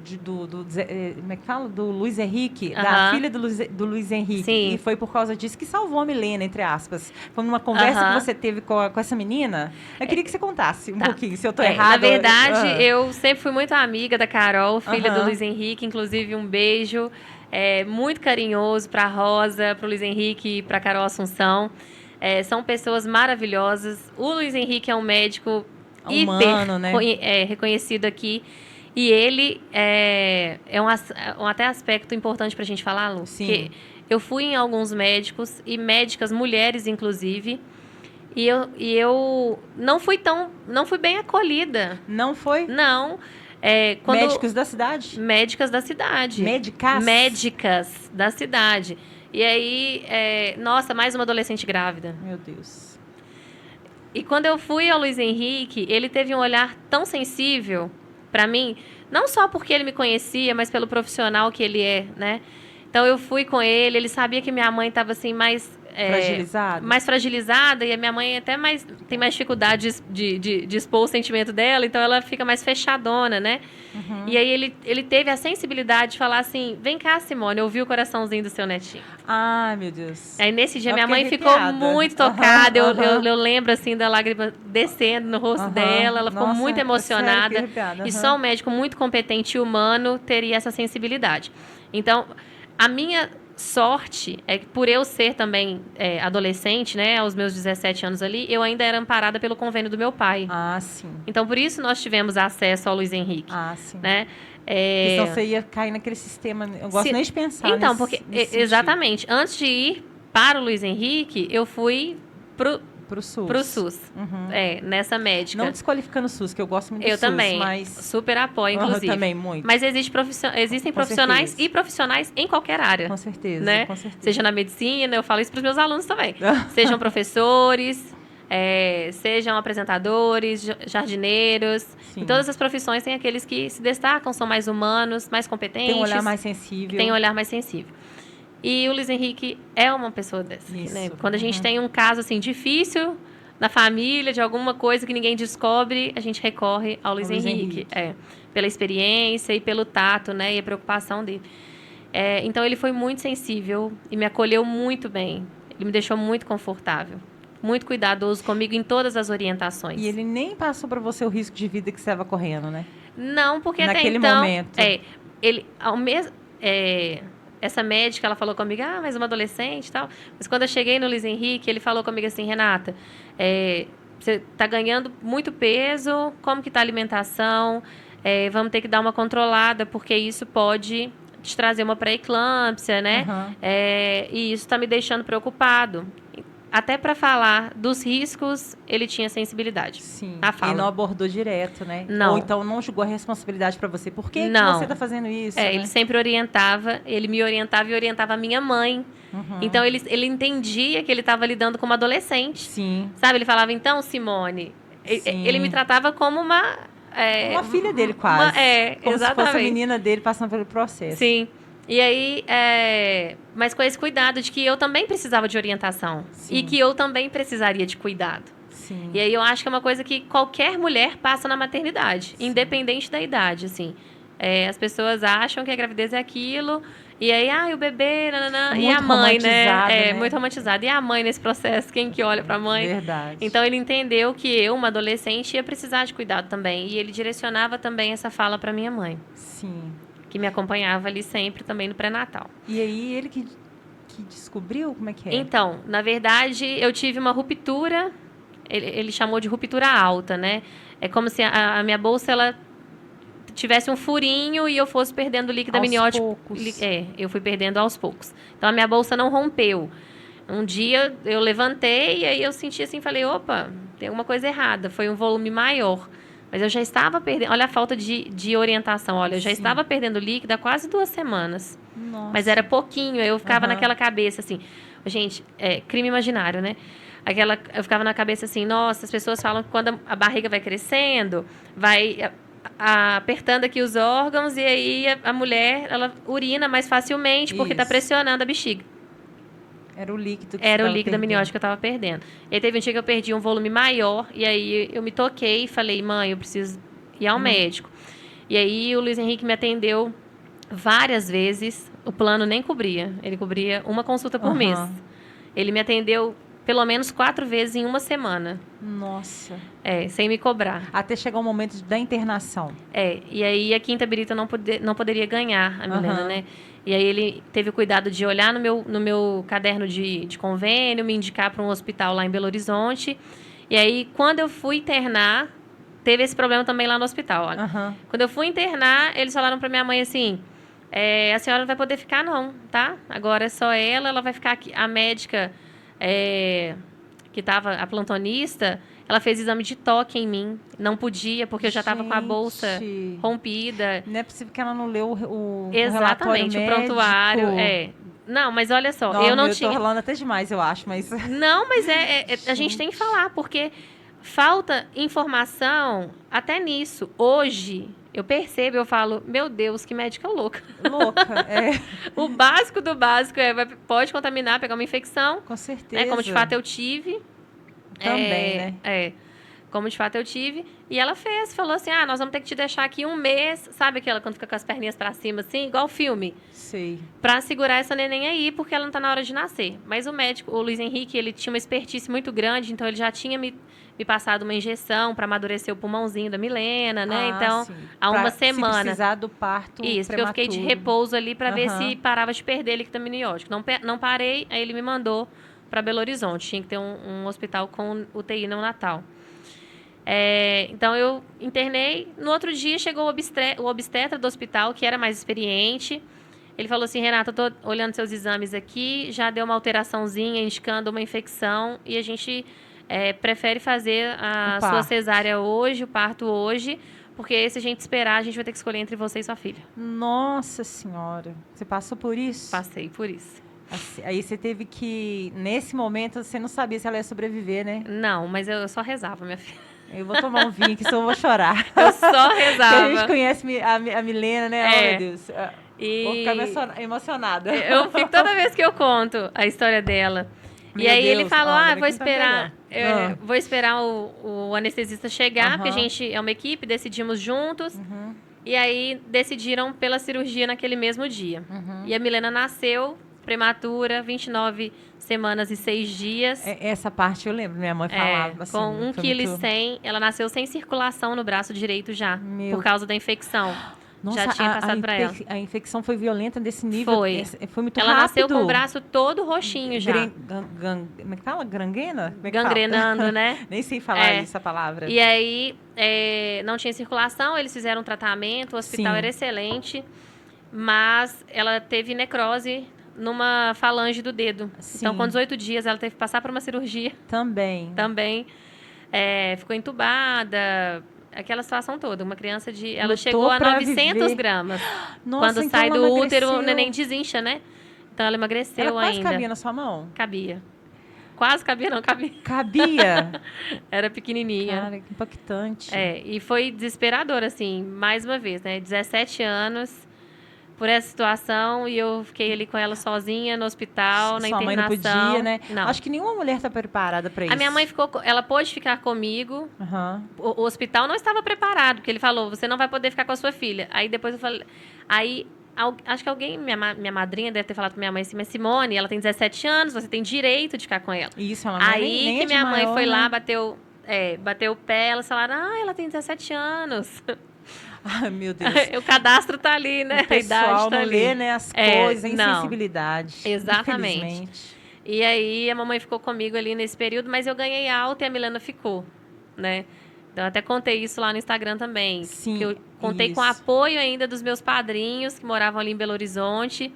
é que fala? Do Luiz Henrique, da filha do Luiz Henrique. Sim. E foi por causa disso que salvou a Milena, entre aspas. Foi numa conversa que você teve com essa menina. Eu queria que você contasse um pouquinho, se eu tô errada. Na verdade, eu sempre fui muito amiga da Carol, filha do Luiz Henrique. Inclusive, um beijo muito carinhoso para a Rosa, para o Luiz Henrique e para a Carol Assunção. São pessoas maravilhosas. O Luiz Henrique é um médico humano, né? Reconhecido aqui. E ele é um até aspecto importante para a gente falar, Lu. Sim. Porque eu fui em alguns médicos, e médicas, mulheres, inclusive, e eu não fui bem acolhida. Não foi? Não. Médicos da cidade? Médicas da cidade. Médicas? Médicas da cidade. E aí, nossa, mais uma adolescente grávida. Meu Deus. E quando eu fui ao Luiz Henrique, ele teve um olhar tão sensível para mim, não só porque ele me conhecia, mas pelo profissional que ele é, né? Então, eu fui com ele sabia que minha mãe estava assim, mais fragilizada, e a minha mãe até tem mais dificuldade de expor o sentimento dela, então ela fica mais fechadona, né? E aí ele teve a sensibilidade de falar assim, vem cá, Simone, eu ouvi o coraçãozinho do seu netinho. Ai, meu Deus. Aí nesse dia minha mãe ficou muito tocada, eu lembro assim da lágrima descendo no rosto dela, ela ficou muito emocionada, e só um médico muito competente e humano teria essa sensibilidade. Então, a minha sorte é que, por eu ser também adolescente, né, aos meus 17 anos ali, eu ainda era amparada pelo convênio do meu pai. Sim. Então, por isso nós tivemos acesso ao Luiz Henrique. Sim. Né? Então, você ia cair naquele sistema... Eu gosto nem de pensar então, porque exatamente. Antes de ir para o Luiz Henrique, eu fui pro SUS. Nessa médica. Não desqualificando o SUS, que eu gosto muito do SUS. Eu também. Mas... super apoio, inclusive. Também, muito. Mas existem profissionais e profissionais em qualquer área. Com certeza, né? Com certeza. Seja na medicina, eu falo isso para os meus alunos também. Sejam professores, sejam apresentadores, jardineiros. Sim. Em todas as profissões tem aqueles que se destacam, são mais humanos, mais competentes. Tem um olhar mais sensível. Tem um olhar mais sensível. E o Luiz Henrique é uma pessoa dessa. Né? Quando a gente tem um caso assim difícil na família, de alguma coisa que ninguém descobre, a gente recorre ao Luiz Henrique. Pela experiência e pelo tato, né? E a preocupação dele. Então, ele foi muito sensível e me acolheu muito bem. Ele me deixou muito confortável. Muito cuidadoso comigo em todas as orientações. E ele nem passou para você o risco de vida que você estava correndo, né? Não, porque naquele até então... momento. Ele, ao mesmo... essa médica, ela falou comigo, mas uma adolescente e tal. Mas quando eu cheguei no Luiz Henrique, ele falou comigo assim, Renata, você está ganhando muito peso, como que está a alimentação? Vamos ter que dar uma controlada, porque isso pode te trazer uma pré-eclâmpsia, né? E isso está me deixando preocupado. até para falar dos riscos, ele tinha sensibilidade. Sim. A fala. E não abordou direto, né? Não. Ou então não jogou a responsabilidade para você. Por que Não. você está fazendo isso? Né? Ele sempre orientava, ele me orientava e orientava a minha mãe. Então, ele entendia que ele estava lidando com uma adolescente. Sim. Sabe? Ele falava, então, Simone... Ele me tratava como uma... uma filha dele, quase. Como exatamente. se fosse a menina dele passando pelo processo. Sim. E aí, mas com esse cuidado de que eu também precisava de orientação. Sim. E que eu também precisaria de cuidado. Sim. E aí eu acho que é uma coisa que qualquer mulher passa na maternidade, Sim. independente da idade, assim. As pessoas acham que a gravidez é aquilo, e aí, o bebê, nananã, e a mãe, né? Muito romantizado. E a mãe nesse processo, quem que olha pra mãe? Verdade. Então, ele entendeu que eu, uma adolescente, ia precisar de cuidado também. E ele direcionava também essa fala pra minha mãe. Sim. Que me acompanhava ali sempre, também no pré-natal. E aí, ele que descobriu como é que é? Então, na verdade, eu tive uma ruptura, ele chamou de ruptura alta, né? É como se a minha bolsa, ela tivesse um furinho e eu fosse perdendo líquido amniótico. Eu fui perdendo aos poucos. Então, a minha bolsa não rompeu. Um dia, eu levantei e aí eu senti assim, falei, opa, tem alguma coisa errada. Foi um volume maior. Mas eu já estava perdendo... Olha a falta de orientação. Olha, eu já estava perdendo líquido há quase 2 semanas. Nossa. Mas era pouquinho. Eu ficava naquela cabeça, assim... Gente, crime imaginário, né? Eu ficava na cabeça assim, nossa, as pessoas falam que quando a barriga vai crescendo, vai apertando aqui os órgãos e aí a mulher, ela urina mais facilmente porque está pressionando a bexiga. Era o líquido que Era o líquido amniótico que eu estava perdendo. E aí teve um dia que eu perdi um volume maior e aí eu me toquei e falei, mãe, eu preciso ir ao médico. E aí o Luiz Henrique me atendeu várias vezes, o plano nem cobria. Ele cobria uma consulta por mês. Ele me atendeu pelo menos 4 vezes em uma semana. Nossa. Sem me cobrar. Até chegar o momento da internação. E aí a Quinta Birita não poderia ganhar a Milena, né? E aí ele teve o cuidado de olhar no meu caderno de convênio, me indicar para um hospital lá em Belo Horizonte. E aí, quando eu fui internar, teve esse problema também lá no hospital, olha. Quando eu fui internar, eles falaram para minha mãe assim, a senhora não vai poder ficar não, tá? Agora é só ela vai ficar aqui. A médica... que estava a plantonista, ela fez exame de toque em mim. Não podia, porque eu já estava com a bolsa rompida. Não é possível que ela não leu o Exatamente, relatório o prontuário. Não, mas olha só, eu não tinha... Eu tô falando até demais, eu acho, mas... Não, mas a gente tem que falar, porque falta informação até nisso. Hoje... Eu percebo, eu falo, meu Deus, que médica louca. Louca, O básico do básico pode contaminar, pegar uma infecção. Com certeza. Como de fato eu tive. Também, né? Como de fato eu tive. E ela falou assim, nós vamos ter que te deixar aqui 1 mês. Sabe aquela quando fica com as perninhas pra cima, assim? Igual filme. Sei. Pra segurar essa neném aí, porque ela não tá na hora de nascer. Mas o médico, o Luiz Henrique, ele tinha uma expertise muito grande, então ele já tinha me passado uma injeção para amadurecer o pulmãozinho da Milena, né? Então, há uma semana. Se precisar do parto Isso, porque eu fiquei de repouso ali para ver se parava de perder líquido amniótico. Não parei, aí ele me mandou para Belo Horizonte. Tinha que ter um hospital com UTI neonatal. Então, eu internei. No outro dia, chegou o obstetra do hospital, que era mais experiente. Ele falou assim, Renata, eu estou olhando seus exames aqui, já deu uma alteraçãozinha, indicando uma infecção, e a gente... prefere fazer a sua cesárea hoje, o parto hoje, porque se a gente esperar, a gente vai ter que escolher entre você e sua filha. Nossa Senhora! Você passou por isso? Passei por isso. Assim, aí você teve que... Nesse momento, você não sabia se ela ia sobreviver, né? Não, mas eu só rezava, minha filha. Eu vou tomar um vinho, que senão eu vou chorar. Eu só rezava. Porque a gente conhece a Milena, né? Oh, meu Deus. Vou ficar emocionada. Eu fico toda vez que eu conto a história dela. E aí Deus, ele falou, vou esperar... vou esperar o anestesista chegar, porque a gente é uma equipe, decidimos juntos. E aí decidiram pela cirurgia naquele mesmo dia. E a Milena nasceu prematura, 29 semanas e 6 dias. Essa parte eu lembro, minha mãe falava. Assim, com 1,1 kg, ela nasceu sem circulação no braço direito já, por causa da infecção. Nossa, já tinha passado para ela. A infecção foi violenta desse nível? Foi Foi muito ela rápido. Nasceu com o braço todo roxinho já. Como é que fala? Gangrena? Gangrenando, né? Nem sei falar essa palavra. E aí, não tinha circulação, eles fizeram um tratamento, o hospital era excelente, mas ela teve necrose numa falange do dedo. Sim. Então, com 18 dias, ela teve que passar por uma cirurgia. Também. Ficou entubada, aquela situação toda. Uma criança ela Lutou chegou a pra 900 viver. gramas. Nossa, Quando então sai ela do útero, emagreceu. o neném desincha, né? Então, ela emagreceu Ela quase ainda. cabia na sua mão? Cabia. Quase cabia, não cabia. Cabia? Era pequenininha. Cara, que impactante. E foi desesperador, assim, mais uma vez, né? 17 anos por essa situação e eu fiquei ali com ela sozinha no hospital, na Sua mãe não internação. podia, né? Não. Acho que nenhuma mulher está preparada para isso. A minha mãe ela pôde ficar comigo. Uhum. O hospital não estava preparado, porque ele falou, você não vai poder ficar com a sua filha. Aí depois eu falei... Acho que alguém, minha madrinha deve ter falado pra minha mãe assim, mas Simone, ela tem 17 anos, você tem direito de ficar com ela. Isso, ela não nem é que de minha mãe maior, foi né? lá, bateu o pé, elas falaram, ela tem 17 anos. Ai, meu Deus. O cadastro tá ali, né? O pessoal a idade tá não ali. lê, né, as coisas, a não. insensibilidade. Exatamente. Infelizmente. E aí, a mamãe ficou comigo ali nesse período, mas eu ganhei alta e a Milena ficou, né? Então, eu até contei isso lá no Instagram também. Sim, que eu contei com o apoio ainda dos meus padrinhos, que moravam ali em Belo Horizonte.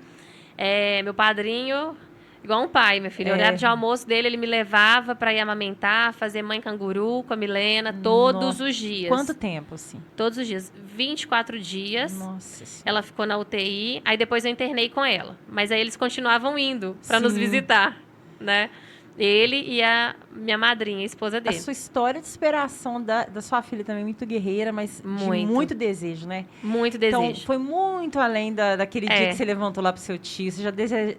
Meu padrinho, igual um pai, meu filho. O horário de almoço dele, ele me levava para ir amamentar, fazer mãe canguru com a Milena, todos os dias. Quanto tempo, assim? Todos os dias. 24 dias. Nossa Senhora. Ela ficou na UTI, aí depois eu internei com ela. Mas aí eles continuavam indo para nos visitar, né? Ele e a minha madrinha, a esposa dele. A sua história de superação da sua filha também, muito guerreira, mas de muito desejo, né? Muito desejo. Então, foi muito além daquele dia que você levantou lá pro seu tio. Você já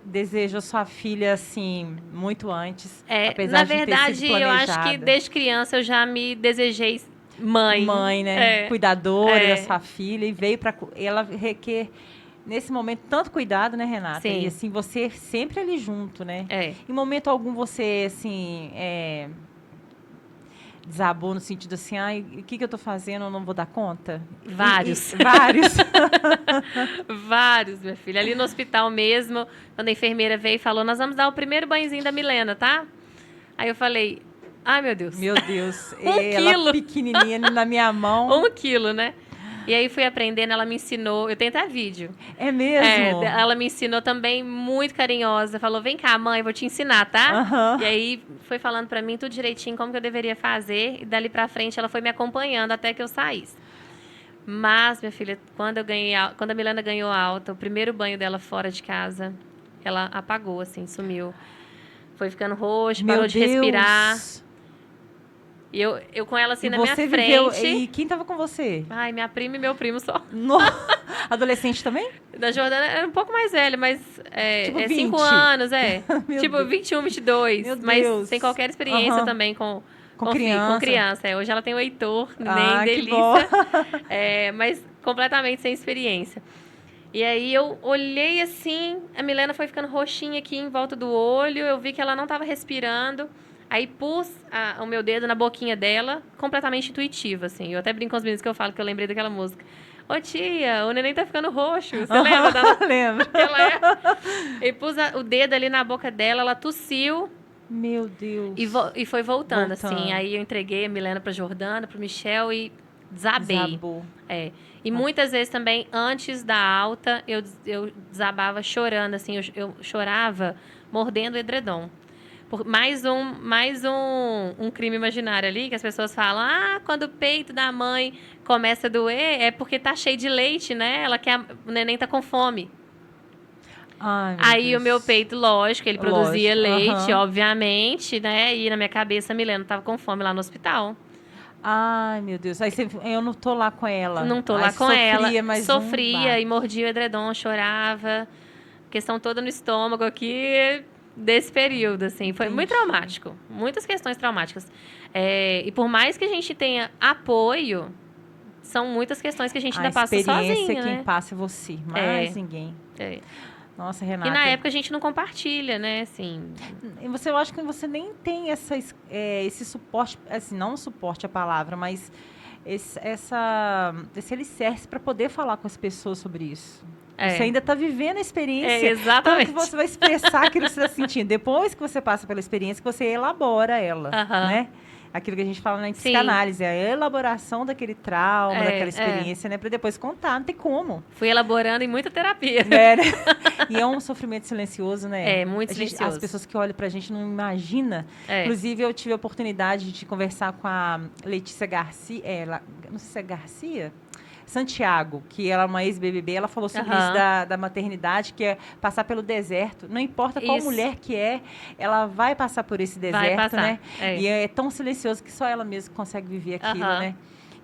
desejou sua filha, assim, muito antes, apesar na de ter verdade, sido planejada. eu acho que desde criança eu já me desejei mãe. Mãe, né? Cuidadora da sua filha. E veio para... Ela requer... Nesse momento, tanto cuidado, né, Renata? Sim. E, assim, você sempre ali junto, né? Em momento algum, você, assim, desabou no sentido assim, o que eu tô fazendo? Eu não vou dar conta? Vários. Vários. Vários, minha filha. Ali no hospital mesmo, quando a enfermeira veio e falou, nós vamos dar o primeiro banhozinho da Milena, tá? Aí eu falei, ai, meu Deus. Meu Deus. Ela quilo. Pequenininha na minha mão. 1 quilo, né? E aí fui aprendendo, ela me ensinou, eu tenho até vídeo. É mesmo? Ela me ensinou também, muito carinhosa. Falou, vem cá, mãe, eu vou te ensinar, tá? Uhum. E aí foi falando pra mim tudo direitinho, como que eu deveria fazer. E dali pra frente ela foi me acompanhando até que eu saísse. Mas, minha filha, quando a Milena ganhou alta, o primeiro banho dela fora de casa, ela apagou, assim, sumiu. Foi ficando roxa, parou de respirar. E eu com ela assim na minha frente. E quem tava com você? Ai, minha prima e meu primo só. Adolescente também? Da Jordana era um pouco mais velha, mas tipo 20. 5 anos, tipo Deus. 21, 22. Meu mas Deus. sem qualquer experiência também com criança. Com criança. Hoje ela tem o Heitor, que nem delícia. bom. Mas completamente sem experiência. E aí eu olhei assim, a Milena foi ficando roxinha aqui em volta do olho, eu vi que ela não estava respirando. Aí pus o meu dedo na boquinha dela, completamente intuitiva, assim. Eu até brinco com os meninos que eu falo, que eu lembrei daquela música. Ô, tia, o neném tá ficando roxo. Você lembra dela? Lembro. E pus o dedo ali na boca dela, ela tossiu. Meu Deus. E foi voltando, assim. Aí eu entreguei a Milena pra Jordana, pro Michel e desabei. Desabou. E muitas vezes também, antes da alta, eu desabava chorando, assim. Eu chorava mordendo o edredom. Mais um crime imaginário ali, que as pessoas falam, quando o peito da mãe começa a doer, é porque tá cheio de leite, né? O neném tá com fome. Ai, aí Deus. O meu peito, lógico, ele produzia leite, obviamente, né? E na minha cabeça a Milena tava com fome lá no hospital. Ai, meu Deus. Aí eu não tô lá com ela. Não tô lá com ela. Sofria e mordia o edredom, chorava. Questão toda no estômago aqui... Desse período, assim. Foi muito traumático. Muitas questões traumáticas. E por mais que a gente tenha apoio, são muitas questões que a gente ainda passa sozinha, A experiência quem passa é você, mais ninguém. Nossa, Renata. E na época a gente não compartilha, né, assim... Eu acho que você nem tem esse suporte, assim, não suporte a palavra, mas esse alicerce para poder falar com as pessoas sobre isso. Você ainda está vivendo a experiência. Exatamente. Então, que você vai expressar aquilo que você está sentindo. Depois que você passa pela experiência, que você elabora ela, né? aquilo que a gente fala na psicanálise, a elaboração daquele trauma, daquela experiência, né? Para depois contar, não tem como. Fui elaborando em muita terapia. Né? E é um sofrimento silencioso, né? Muito silencioso. As pessoas que olham pra gente não imaginam. Inclusive, eu tive a oportunidade de conversar com a Letícia Garcia, não sei se é Garcia? Santiago, que ela é uma ex-BBB, ela falou sobre isso da maternidade, que é passar pelo deserto. Não importa qual mulher que ela vai passar por esse deserto, né? E é tão silencioso que só ela mesma consegue viver aquilo, né?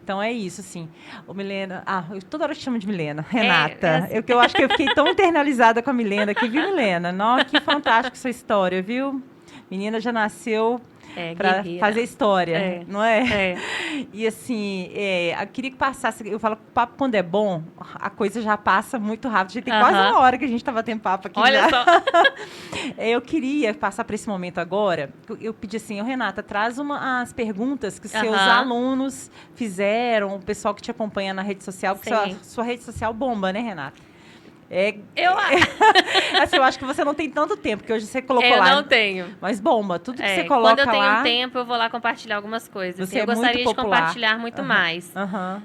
Então é isso, assim. Ô, Milena, eu toda hora te chamo de Milena, Renata. Eu acho que eu fiquei tão internalizada com a Milena aqui, viu, Milena? Nossa, que fantástico sua história, viu? Menina já nasceu para fazer história, não é? E assim, eu queria que passasse. Eu falo que o papo, quando é bom, a coisa já passa muito rápido. Já tem quase uma hora que a gente estava tendo papo aqui. Olha só. Eu queria passar para esse momento agora. Eu pedi assim, Renata, traz as perguntas que os seus alunos fizeram, o pessoal que te acompanha na rede social, porque sua rede social bomba, né, Renata? Assim, eu acho que você não tem tanto tempo, porque hoje você colocou lá. Eu não tenho. Mas bomba, tudo que você coloca lá... Quando eu tenho tempo, eu vou lá compartilhar algumas coisas. Você eu gostaria de compartilhar muito mais.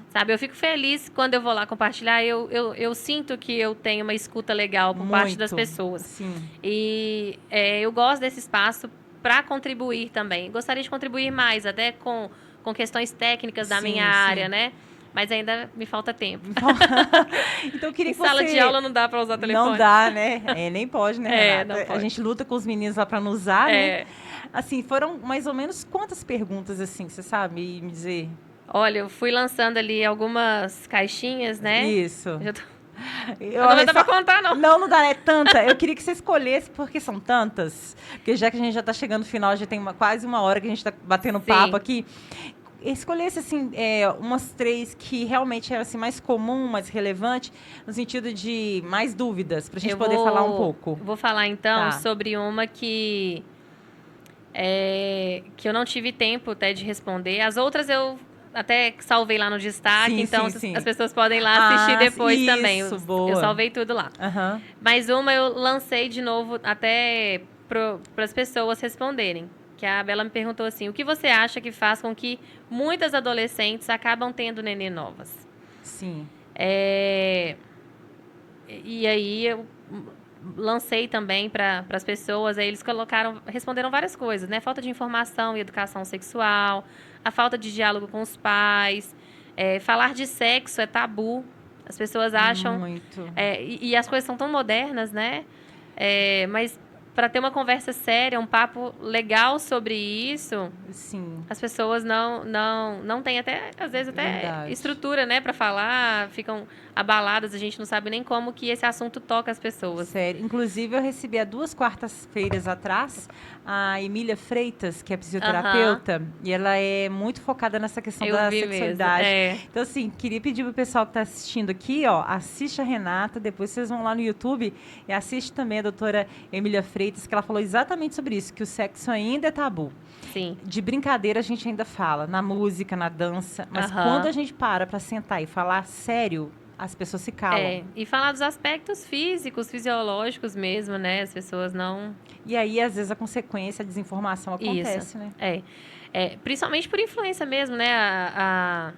Sabe, eu fico feliz quando eu vou lá compartilhar. Eu sinto que eu tenho uma escuta legal por parte das pessoas. Sim. E eu gosto desse espaço para contribuir também. Gostaria de contribuir mais, até com questões técnicas da minha área, né? Mas ainda me falta tempo. Então eu queria que sala de aula não dá para usar telefone. Não dá, né? Nem pode, né, Renata? Não pode. A gente luta com os meninos lá para não usar, né? Assim, foram mais ou menos quantas perguntas, assim, você sabe me dizer? Olha, eu fui lançando ali algumas caixinhas, né? Isso. Não vai dar pra contar, não. Não dá, é tanta. Eu queria que você escolhesse, porque são tantas. Porque já que a gente já tá chegando no final, já tem quase uma hora que a gente tá batendo papo aqui. Escolhesse, assim, umas 3 que realmente eram assim, mais comum, mais relevante, no sentido de mais dúvidas, para a gente poder falar um pouco. Vou falar, então, sobre uma que eu não tive tempo até de responder. As outras eu até salvei lá no destaque, então as pessoas podem ir lá assistir depois também. Eu salvei tudo lá. Mas uma eu lancei de novo até para as pessoas responderem. Que a Bela me perguntou assim, o que você acha que faz com que muitas adolescentes acabam tendo nenê novas? Sim. E aí eu lancei também para as pessoas, aí eles responderam várias coisas, né? Falta de informação e educação sexual, a falta de diálogo com os pais, falar de sexo é tabu, as pessoas acham... Muito. E as coisas são tão modernas, né? Mas... para ter uma conversa séria, um papo legal sobre isso, as pessoas não têm até, às vezes, até estrutura, né, para falar, ficam abaladas, a gente não sabe nem como que esse assunto toca as pessoas. Sério. Inclusive, eu recebi há 2 quartas-feiras atrás a Emília Freitas, que é psicoterapeuta, e ela é muito focada nessa questão da sexualidade. Então, assim, queria pedir pro pessoal que está assistindo aqui, assiste a Renata, depois vocês vão lá no YouTube e assiste também a doutora Emília Freitas, que ela falou exatamente sobre isso, que o sexo ainda é tabu. Sim. De brincadeira a gente ainda fala, na música, na dança, mas quando a gente para sentar e falar sério, as pessoas se calam. E falar dos aspectos físicos, fisiológicos mesmo, né? As pessoas não... E aí, às vezes, a consequência, a desinformação acontece, né? Principalmente por influência mesmo, né?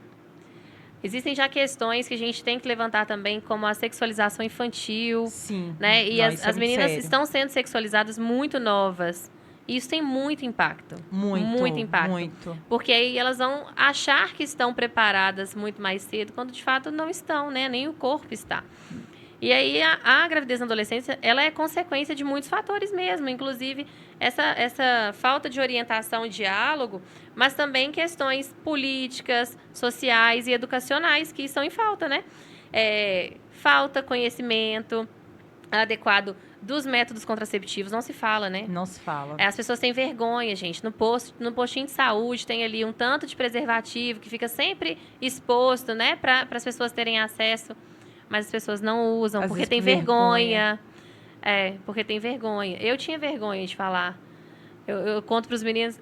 Existem já questões que a gente tem que levantar também, como a sexualização infantil. Sim. Né? E as meninas estão sendo sexualizadas muito novas. E isso tem muito impacto. Muito impacto. Muito. Porque aí elas vão achar que estão preparadas muito mais cedo, quando de fato não estão, né? Nem o corpo está. E aí a gravidez na adolescência, ela é consequência de muitos fatores mesmo, inclusive essa falta de orientação e diálogo, mas também questões políticas, sociais e educacionais que estão em falta, né? Falta conhecimento adequado dos métodos contraceptivos, não se fala, né? Não se fala. As pessoas têm vergonha, gente. No postinho de saúde tem ali um tanto de preservativo que fica sempre exposto, né? Para as pessoas terem acesso, mas as pessoas não usam porque tem vergonha. Porque tem vergonha. Eu tinha vergonha de falar. Eu conto para os meninos,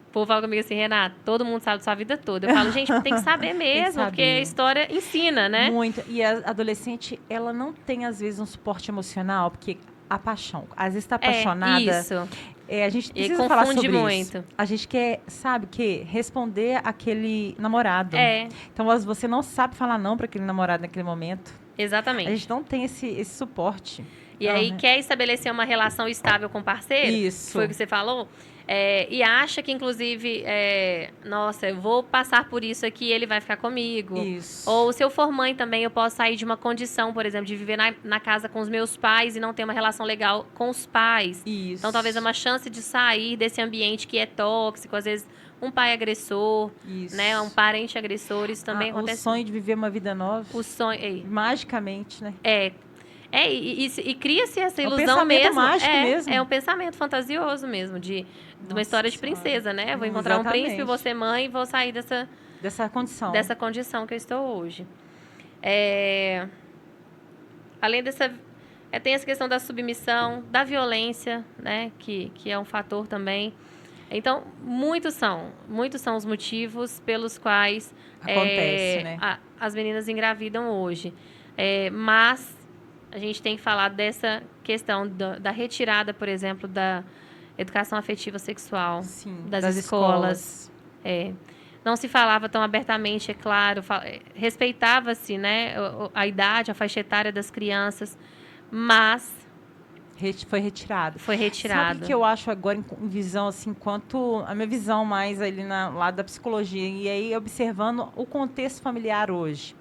o povo fala comigo assim, Renata, todo mundo sabe da sua vida toda. Eu falo, gente, tem que saber mesmo, porque a história ensina, né? Muito. E a adolescente, ela não tem, às vezes, um suporte emocional, porque a paixão. Às vezes está apaixonada. Isso. A gente E precisa falar confunde sobre muito. isso. A gente quer, sabe o quê? Responder aquele namorado. É, Então, você não sabe falar não para aquele namorado naquele momento. A exatamente. gente não tem esse suporte. E aí quer estabelecer uma relação estável com o parceiro, Isso. que foi o que você falou, e acha que, inclusive, nossa, eu vou passar por isso aqui, ele vai ficar comigo. Isso. Ou se eu for mãe também, eu posso sair de uma condição, por exemplo, de viver na casa com os meus pais e não ter uma relação legal com os pais. Isso. Então, talvez é uma chance de sair desse ambiente que é tóxico, às vezes um pai agressor, Isso. né, um parente agressor, isso também acontece. O sonho de viver uma vida nova. O sonho, magicamente, né? E cria-se essa ilusão pensamento mesmo. mágico mesmo. É um pensamento fantasioso mesmo, de uma história de princesa, né? Vou encontrar um príncipe, vou ser mãe e vou sair dessa condição que eu estou hoje. Além dessa... tem essa questão da submissão, da violência, né? Que é um fator também. Então, muitos são os motivos pelos quais acontece, né? As meninas engravidam hoje. Mas a gente tem que falar dessa questão da retirada, por exemplo, da educação afetiva sexual. Sim, das escolas. Não se falava tão abertamente, é claro. Respeitava-se, né, a idade, a faixa etária das crianças, mas foi retirado. Sabe o que eu acho agora em visão, assim, quanto a minha visão mais ali lá da psicologia, e aí observando o contexto familiar hoje.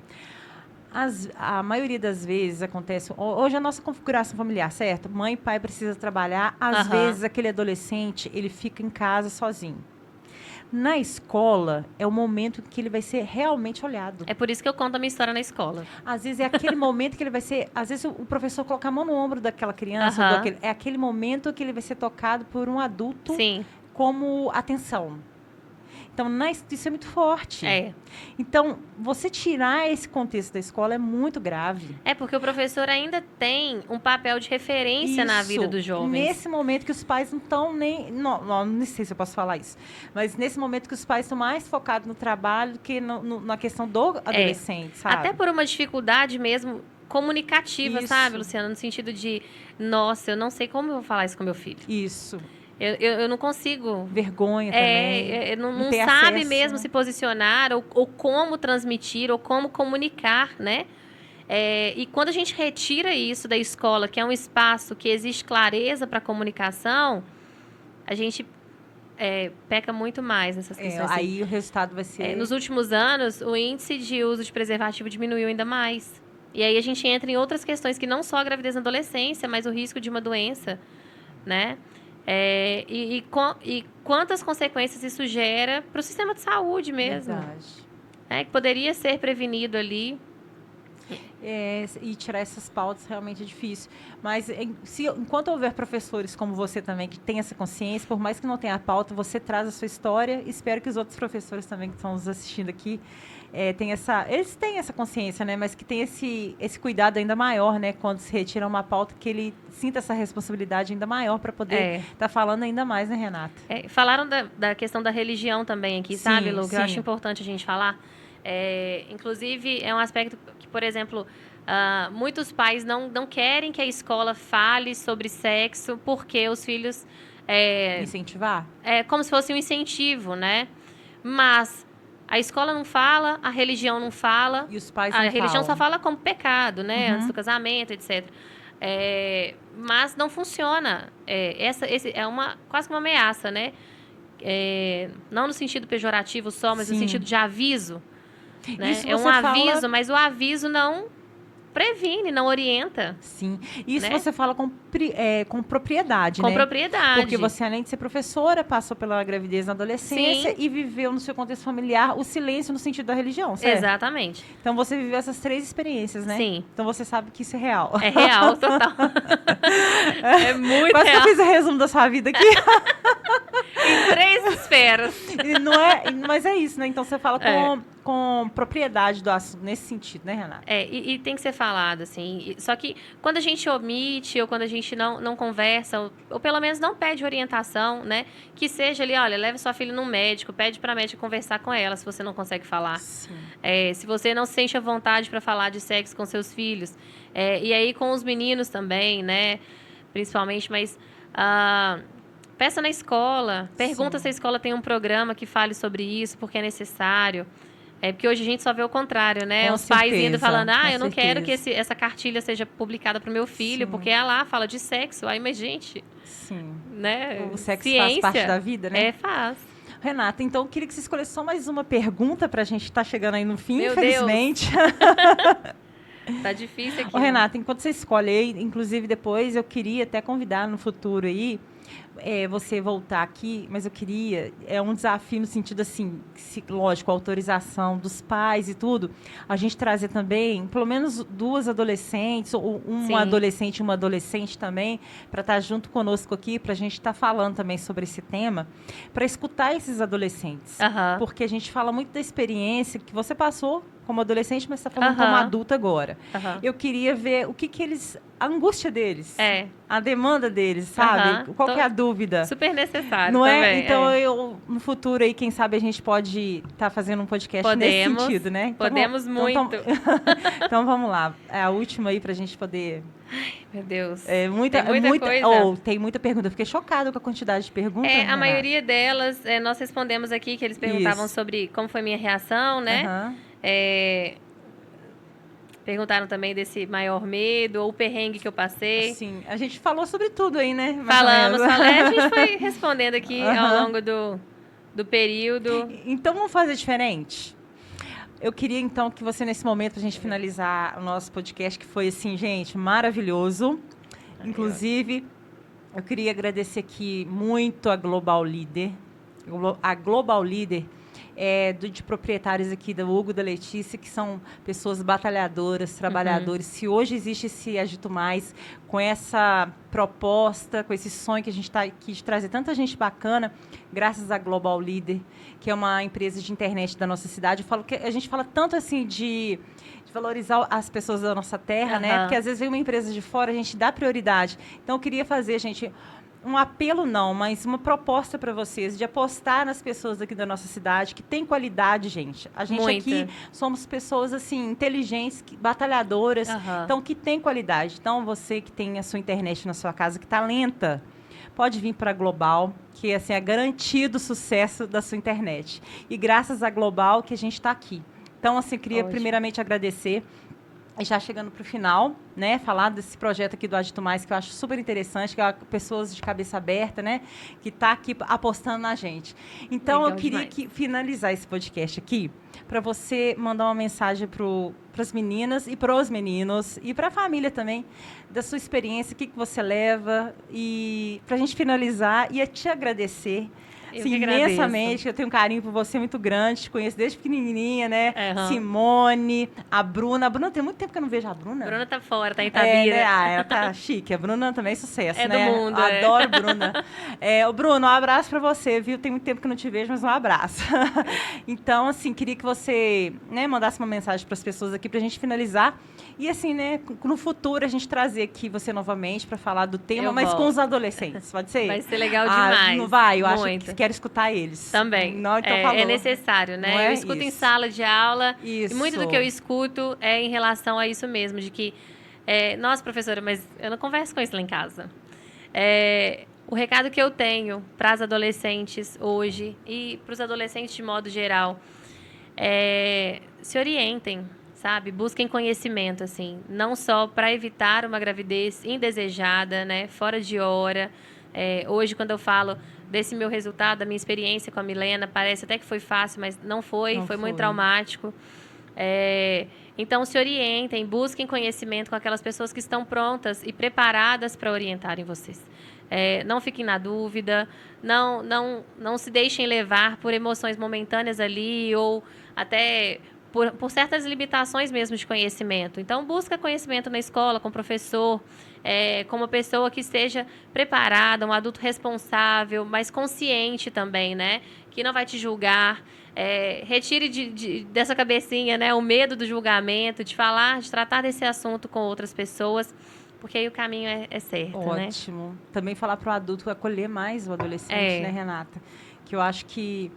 A maioria das vezes acontece... Hoje a nossa configuração familiar, certo? Mãe e pai precisam trabalhar. Às vezes, aquele adolescente, ele fica em casa sozinho. Na escola, é o momento que ele vai ser realmente olhado. É por isso que eu conto a minha história na escola. Às vezes, é aquele momento que ele vai ser... Às vezes, o professor coloca a mão no ombro daquela criança. É aquele momento que ele vai ser tocado por um adulto. Sim. Como atenção. Então, isso é muito forte. Então, você tirar esse contexto da escola é muito grave. Porque o professor ainda tem um papel de referência na vida dos jovens. Nesse momento que os pais não estão nem... Não sei se eu posso falar isso. Mas nesse momento que os pais estão mais focados no trabalho do que na questão do adolescente, sabe? Até por uma dificuldade mesmo comunicativa, sabe, Luciana? No sentido de, nossa, eu não sei como eu vou falar isso com meu filho. Isso. Eu não consigo... Vergonha também. Não sabe acesso, mesmo se posicionar, ou como transmitir, ou como comunicar, né? E quando a gente retira isso da escola, que é um espaço que existe clareza para comunicação, a gente peca muito mais nessas questões. Aí o resultado vai ser... nos últimos anos, o índice de uso de preservativo diminuiu ainda mais. E aí a gente entra em outras questões que não só a gravidez na adolescência, mas o risco de uma doença, né? E quantas consequências isso gera para o sistema de saúde mesmo. Verdade. Que poderia ser prevenido ali. E tirar essas pautas realmente é difícil. Mas enquanto houver professores como você também, que tem essa consciência, por mais que não tenha a pauta, você traz a sua história. Espero que os outros professores também que estão nos assistindo aqui eles têm essa consciência, né? Mas que tem esse cuidado ainda maior, né? Quando se retira uma pauta, que ele sinta essa responsabilidade ainda maior para poder estar falando ainda mais, né, Renata? Falaram da questão da religião também aqui, sabe, Lu? Que eu acho importante a gente falar. Inclusive, é um aspecto que, por exemplo, muitos pais não querem que a escola fale sobre sexo porque os filhos... incentivar? Como se fosse um incentivo, né? Mas a escola não fala, a religião não fala. E os pais não falam. A religião falam. só fala como pecado, né? Antes do casamento, etc. Mas não funciona. Quase uma ameaça, né? Não no sentido pejorativo só, mas no sentido de aviso. Né? É um aviso, mas o aviso não previne, não orienta. Sim. Isso, né? Você fala com propriedade, com né? propriedade. Porque você, além de ser professora, passou pela gravidez na adolescência e viveu no seu contexto familiar o silêncio no sentido da religião, certo? Exatamente. Então, você viveu essas 3 experiências, né? Sim. Então, você sabe que isso é real. É real, total. É muito Quase real. que eu fiz o resumo da sua vida aqui. Em 3 esferas. Mas é isso, né? Então, você fala com propriedade do assunto, nesse sentido, né, Renata? E tem que ser falado, assim. Só que quando a gente omite, ou quando a gente não conversa, ou pelo menos não pede orientação, né? Que seja ali, olha, leve sua filha num médico, pede pra médica conversar com ela, se você não consegue falar. Sim. Se você não se sente à vontade para falar de sexo com seus filhos. E aí com os meninos também, né? Principalmente, mas... Peça na escola, pergunta Sim. se a escola tem um programa que fale sobre isso, porque é necessário. Porque hoje a gente só vê o contrário, né? Com Os pais indo certeza, falando, com eu não quero que certeza. essa cartilha seja publicada para o meu filho, Sim. porque ela fala de sexo. Aí, mas gente, Sim. né? O sexo Ciência faz parte da vida, né? faz. Renata, então eu queria que você escolhesse só mais uma pergunta para a gente estar chegando aí no fim, Meu infelizmente. Tá difícil aqui. Ô, Renata, enquanto você escolhe aí, inclusive depois eu queria até convidar no futuro aí, você voltar aqui, mas eu queria, um desafio no sentido assim, lógico, autorização dos pais e tudo, a gente trazer também, pelo menos 2 adolescentes, ou um adolescente e uma adolescente também, para estar junto conosco aqui, para a gente estar falando também sobre esse tema, para escutar esses adolescentes. Porque a gente fala muito da experiência que você passou como adolescente, mas está falando como adulta agora. Eu queria ver o que eles... A angústia deles. A demanda deles, sabe? Qual que é a dúvida? Super necessário não também. Então, no futuro aí, quem sabe a gente pode estar fazendo um podcast nesse sentido, né? Então, Podemos muito. Então, vamos lá. É a última aí pra gente poder... Ai, meu Deus. Tem muita coisa. Tem muita pergunta. Eu fiquei chocada com a quantidade de perguntas. A maioria delas, nós respondemos aqui, que eles perguntavam sobre como foi minha reação, né? Perguntaram também desse maior medo ou o perrengue que eu passei. Sim, a gente falou sobre tudo aí, né? Falamos. A gente foi respondendo aqui ao longo do período. Então, vamos fazer diferente? Eu queria, então, que você, nesse momento, para a gente finalizar o nosso podcast, que foi, assim, gente, maravilhoso. Inclusive, eu queria agradecer aqui muito a Global Líder. A Global Líder de proprietários aqui da Hugo, da Letícia, que são pessoas batalhadoras, trabalhadores. Se hoje existe esse Agito Mais, com essa proposta, com esse sonho que a gente está aqui de trazer tanta gente bacana, graças à Global Líder, que é uma empresa de internet da nossa cidade. Eu falo que a gente fala tanto assim de valorizar as pessoas da nossa terra, né? Porque às vezes vem uma empresa de fora, a gente dá prioridade. Então eu queria fazer, gente, um apelo não, mas uma proposta para vocês de apostar nas pessoas aqui da nossa cidade, que tem qualidade, gente. A gente aqui somos pessoas, assim, inteligentes, batalhadoras, então, que tem qualidade. Então, você que tem a sua internet na sua casa, que está lenta, pode vir para a Global, que assim, é garantido o sucesso da sua internet. E graças à Global que a gente está aqui. Então, assim, queria primeiramente agradecer. E já chegando para o final, né, falar desse projeto aqui do Agito Mais, que eu acho super interessante, que é pessoas de cabeça aberta, né, que está aqui apostando na gente. Então, legal, eu queria finalizar esse podcast aqui para você mandar uma mensagem para as meninas e para os meninos e para a família também, da sua experiência, o que você leva, e para a gente finalizar e te agradecer. Sim, imensamente, eu tenho um carinho por você muito grande, te conheço desde pequenininha, né? Simone, a Bruna. A Bruna, tem muito tempo que eu não vejo a Bruna. A Bruna tá fora, tá em Itabira. Né? Ela tá chique. A Bruna também é sucesso, né? Do mundo, Adoro Bruna. O Bruno, um abraço pra você, viu? Tem muito tempo que eu não te vejo, mas um abraço. Então, assim, queria que você, né, mandasse uma mensagem para as pessoas aqui pra gente finalizar. E, assim, né, no futuro a gente trazer aqui você novamente para falar do tema, mas com os adolescentes, pode ser? Vai ser legal demais. Não vai? Eu acho que quero escutar eles. Também. Não, então falou. É necessário, né? Eu escuto em sala de aula. Isso. E muito do que eu escuto é em relação a isso mesmo, de que, nossa, professora, mas eu não converso com isso lá em casa. O recado que eu tenho para as adolescentes hoje e para os adolescentes de modo geral se orientem, sabe? Busquem conhecimento, assim, não só para evitar uma gravidez indesejada, né? Fora de hora. Hoje, quando eu falo desse meu resultado, da minha experiência com a Milena, parece até que foi fácil, mas não foi, foi muito traumático. Então, se orientem, busquem conhecimento com aquelas pessoas que estão prontas e preparadas para orientarem vocês. Não fiquem na dúvida, não se deixem levar por emoções momentâneas ali ou até por certas limitações mesmo de conhecimento. Então, busca conhecimento na escola, com o professor, com uma pessoa que esteja preparada, um adulto responsável, mas consciente também, né? Que não vai te julgar. Retire dessa cabecinha, né, o medo do julgamento, de falar, de tratar desse assunto com outras pessoas, porque aí o caminho é certo, né? Ótimo. Também falar para o adulto acolher mais o adolescente, né, Renata? Que eu acho que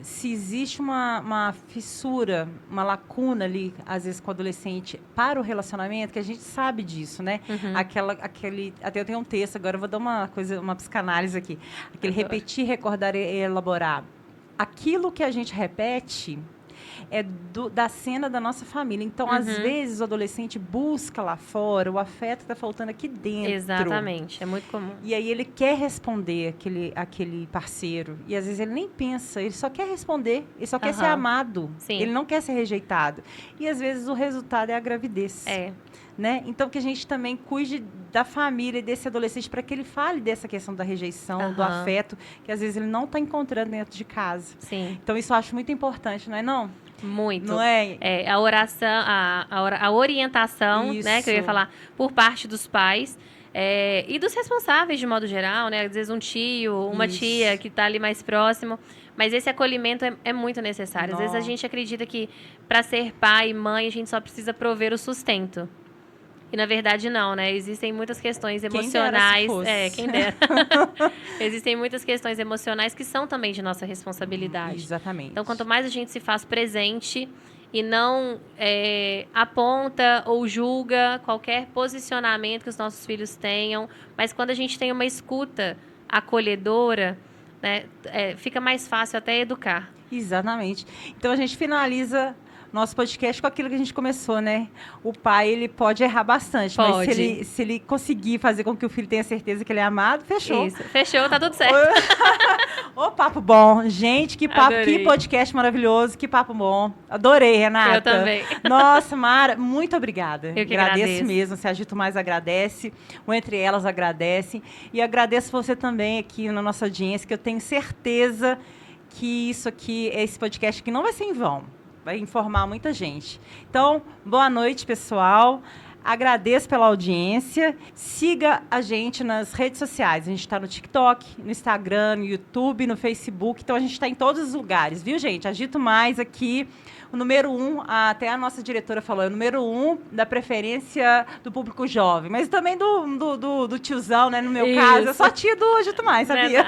se existe uma fissura, uma lacuna ali, às vezes, com o adolescente para o relacionamento, que a gente sabe disso, né? Até eu tenho um texto, agora eu vou dar uma psicanálise aqui. Aquele repetir, recordar e elaborar. Aquilo que a gente repete é da cena da nossa família. Então, às vezes, o adolescente busca lá fora o afeto que está faltando aqui dentro. Exatamente, é muito comum. E aí ele quer responder aquele parceiro. E às vezes ele nem pensa, ele só quer responder, ele só quer ser amado. Sim. Ele não quer ser rejeitado. E às vezes o resultado é a gravidez. Né? Então, que a gente também cuide da família e desse adolescente para que ele fale dessa questão da rejeição, do afeto, que às vezes ele não está encontrando dentro de casa. Sim. Então, isso eu acho muito importante, não é não? Muito. Não é? A oração, a orientação, né, que eu ia falar, por parte dos pais e dos responsáveis, de modo geral, né? Às vezes um tio, uma tia que está ali mais próximo. Mas esse acolhimento é muito necessário. Às vezes a gente acredita que para ser pai e mãe, a gente só precisa prover o sustento. E, na verdade, não, né? Existem muitas questões emocionais. Quem dera. Existem muitas questões emocionais que são também de nossa responsabilidade. Exatamente. Então, quanto mais a gente se faz presente e não aponta ou julga qualquer posicionamento que os nossos filhos tenham, mas quando a gente tem uma escuta acolhedora, né, fica mais fácil até educar. Exatamente. Então, a gente finaliza nosso podcast com aquilo que a gente começou, né? O pai, ele pode errar bastante, mas se ele conseguir fazer com que o filho tenha certeza que ele é amado, fechou. Isso, fechou, tá tudo certo. Ô, papo bom. Gente, que papo, que podcast maravilhoso, que papo bom. Adorei, Renata. Eu também. Nossa, Mara, muito obrigada. Eu que agradeço mesmo. Se Agito Mais agradece, o Entre Elas agradece. E agradeço você também aqui na nossa audiência, que eu tenho certeza que isso aqui, esse podcast aqui não vai ser em vão. Vai informar muita gente. Então, boa noite, pessoal. Agradeço pela audiência. Siga a gente nas redes sociais. A gente está no TikTok, no Instagram, no YouTube, no Facebook. Então, a gente está em todos os lugares, viu, gente? Agito Mais aqui. O número 1, até a nossa diretora falou, é o número 1 da preferência do público jovem. Mas também do tiozão, né? No meu caso, eu sou a tia do Agito Mais, sabia?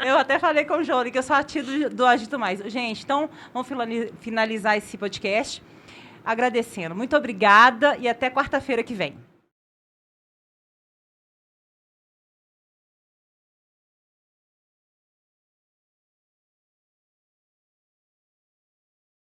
Eu até falei com o Johnny que eu sou a tia do Agito Mais. Gente, então, vamos finalizar esse podcast agradecendo. Muito obrigada e até quarta-feira que vem.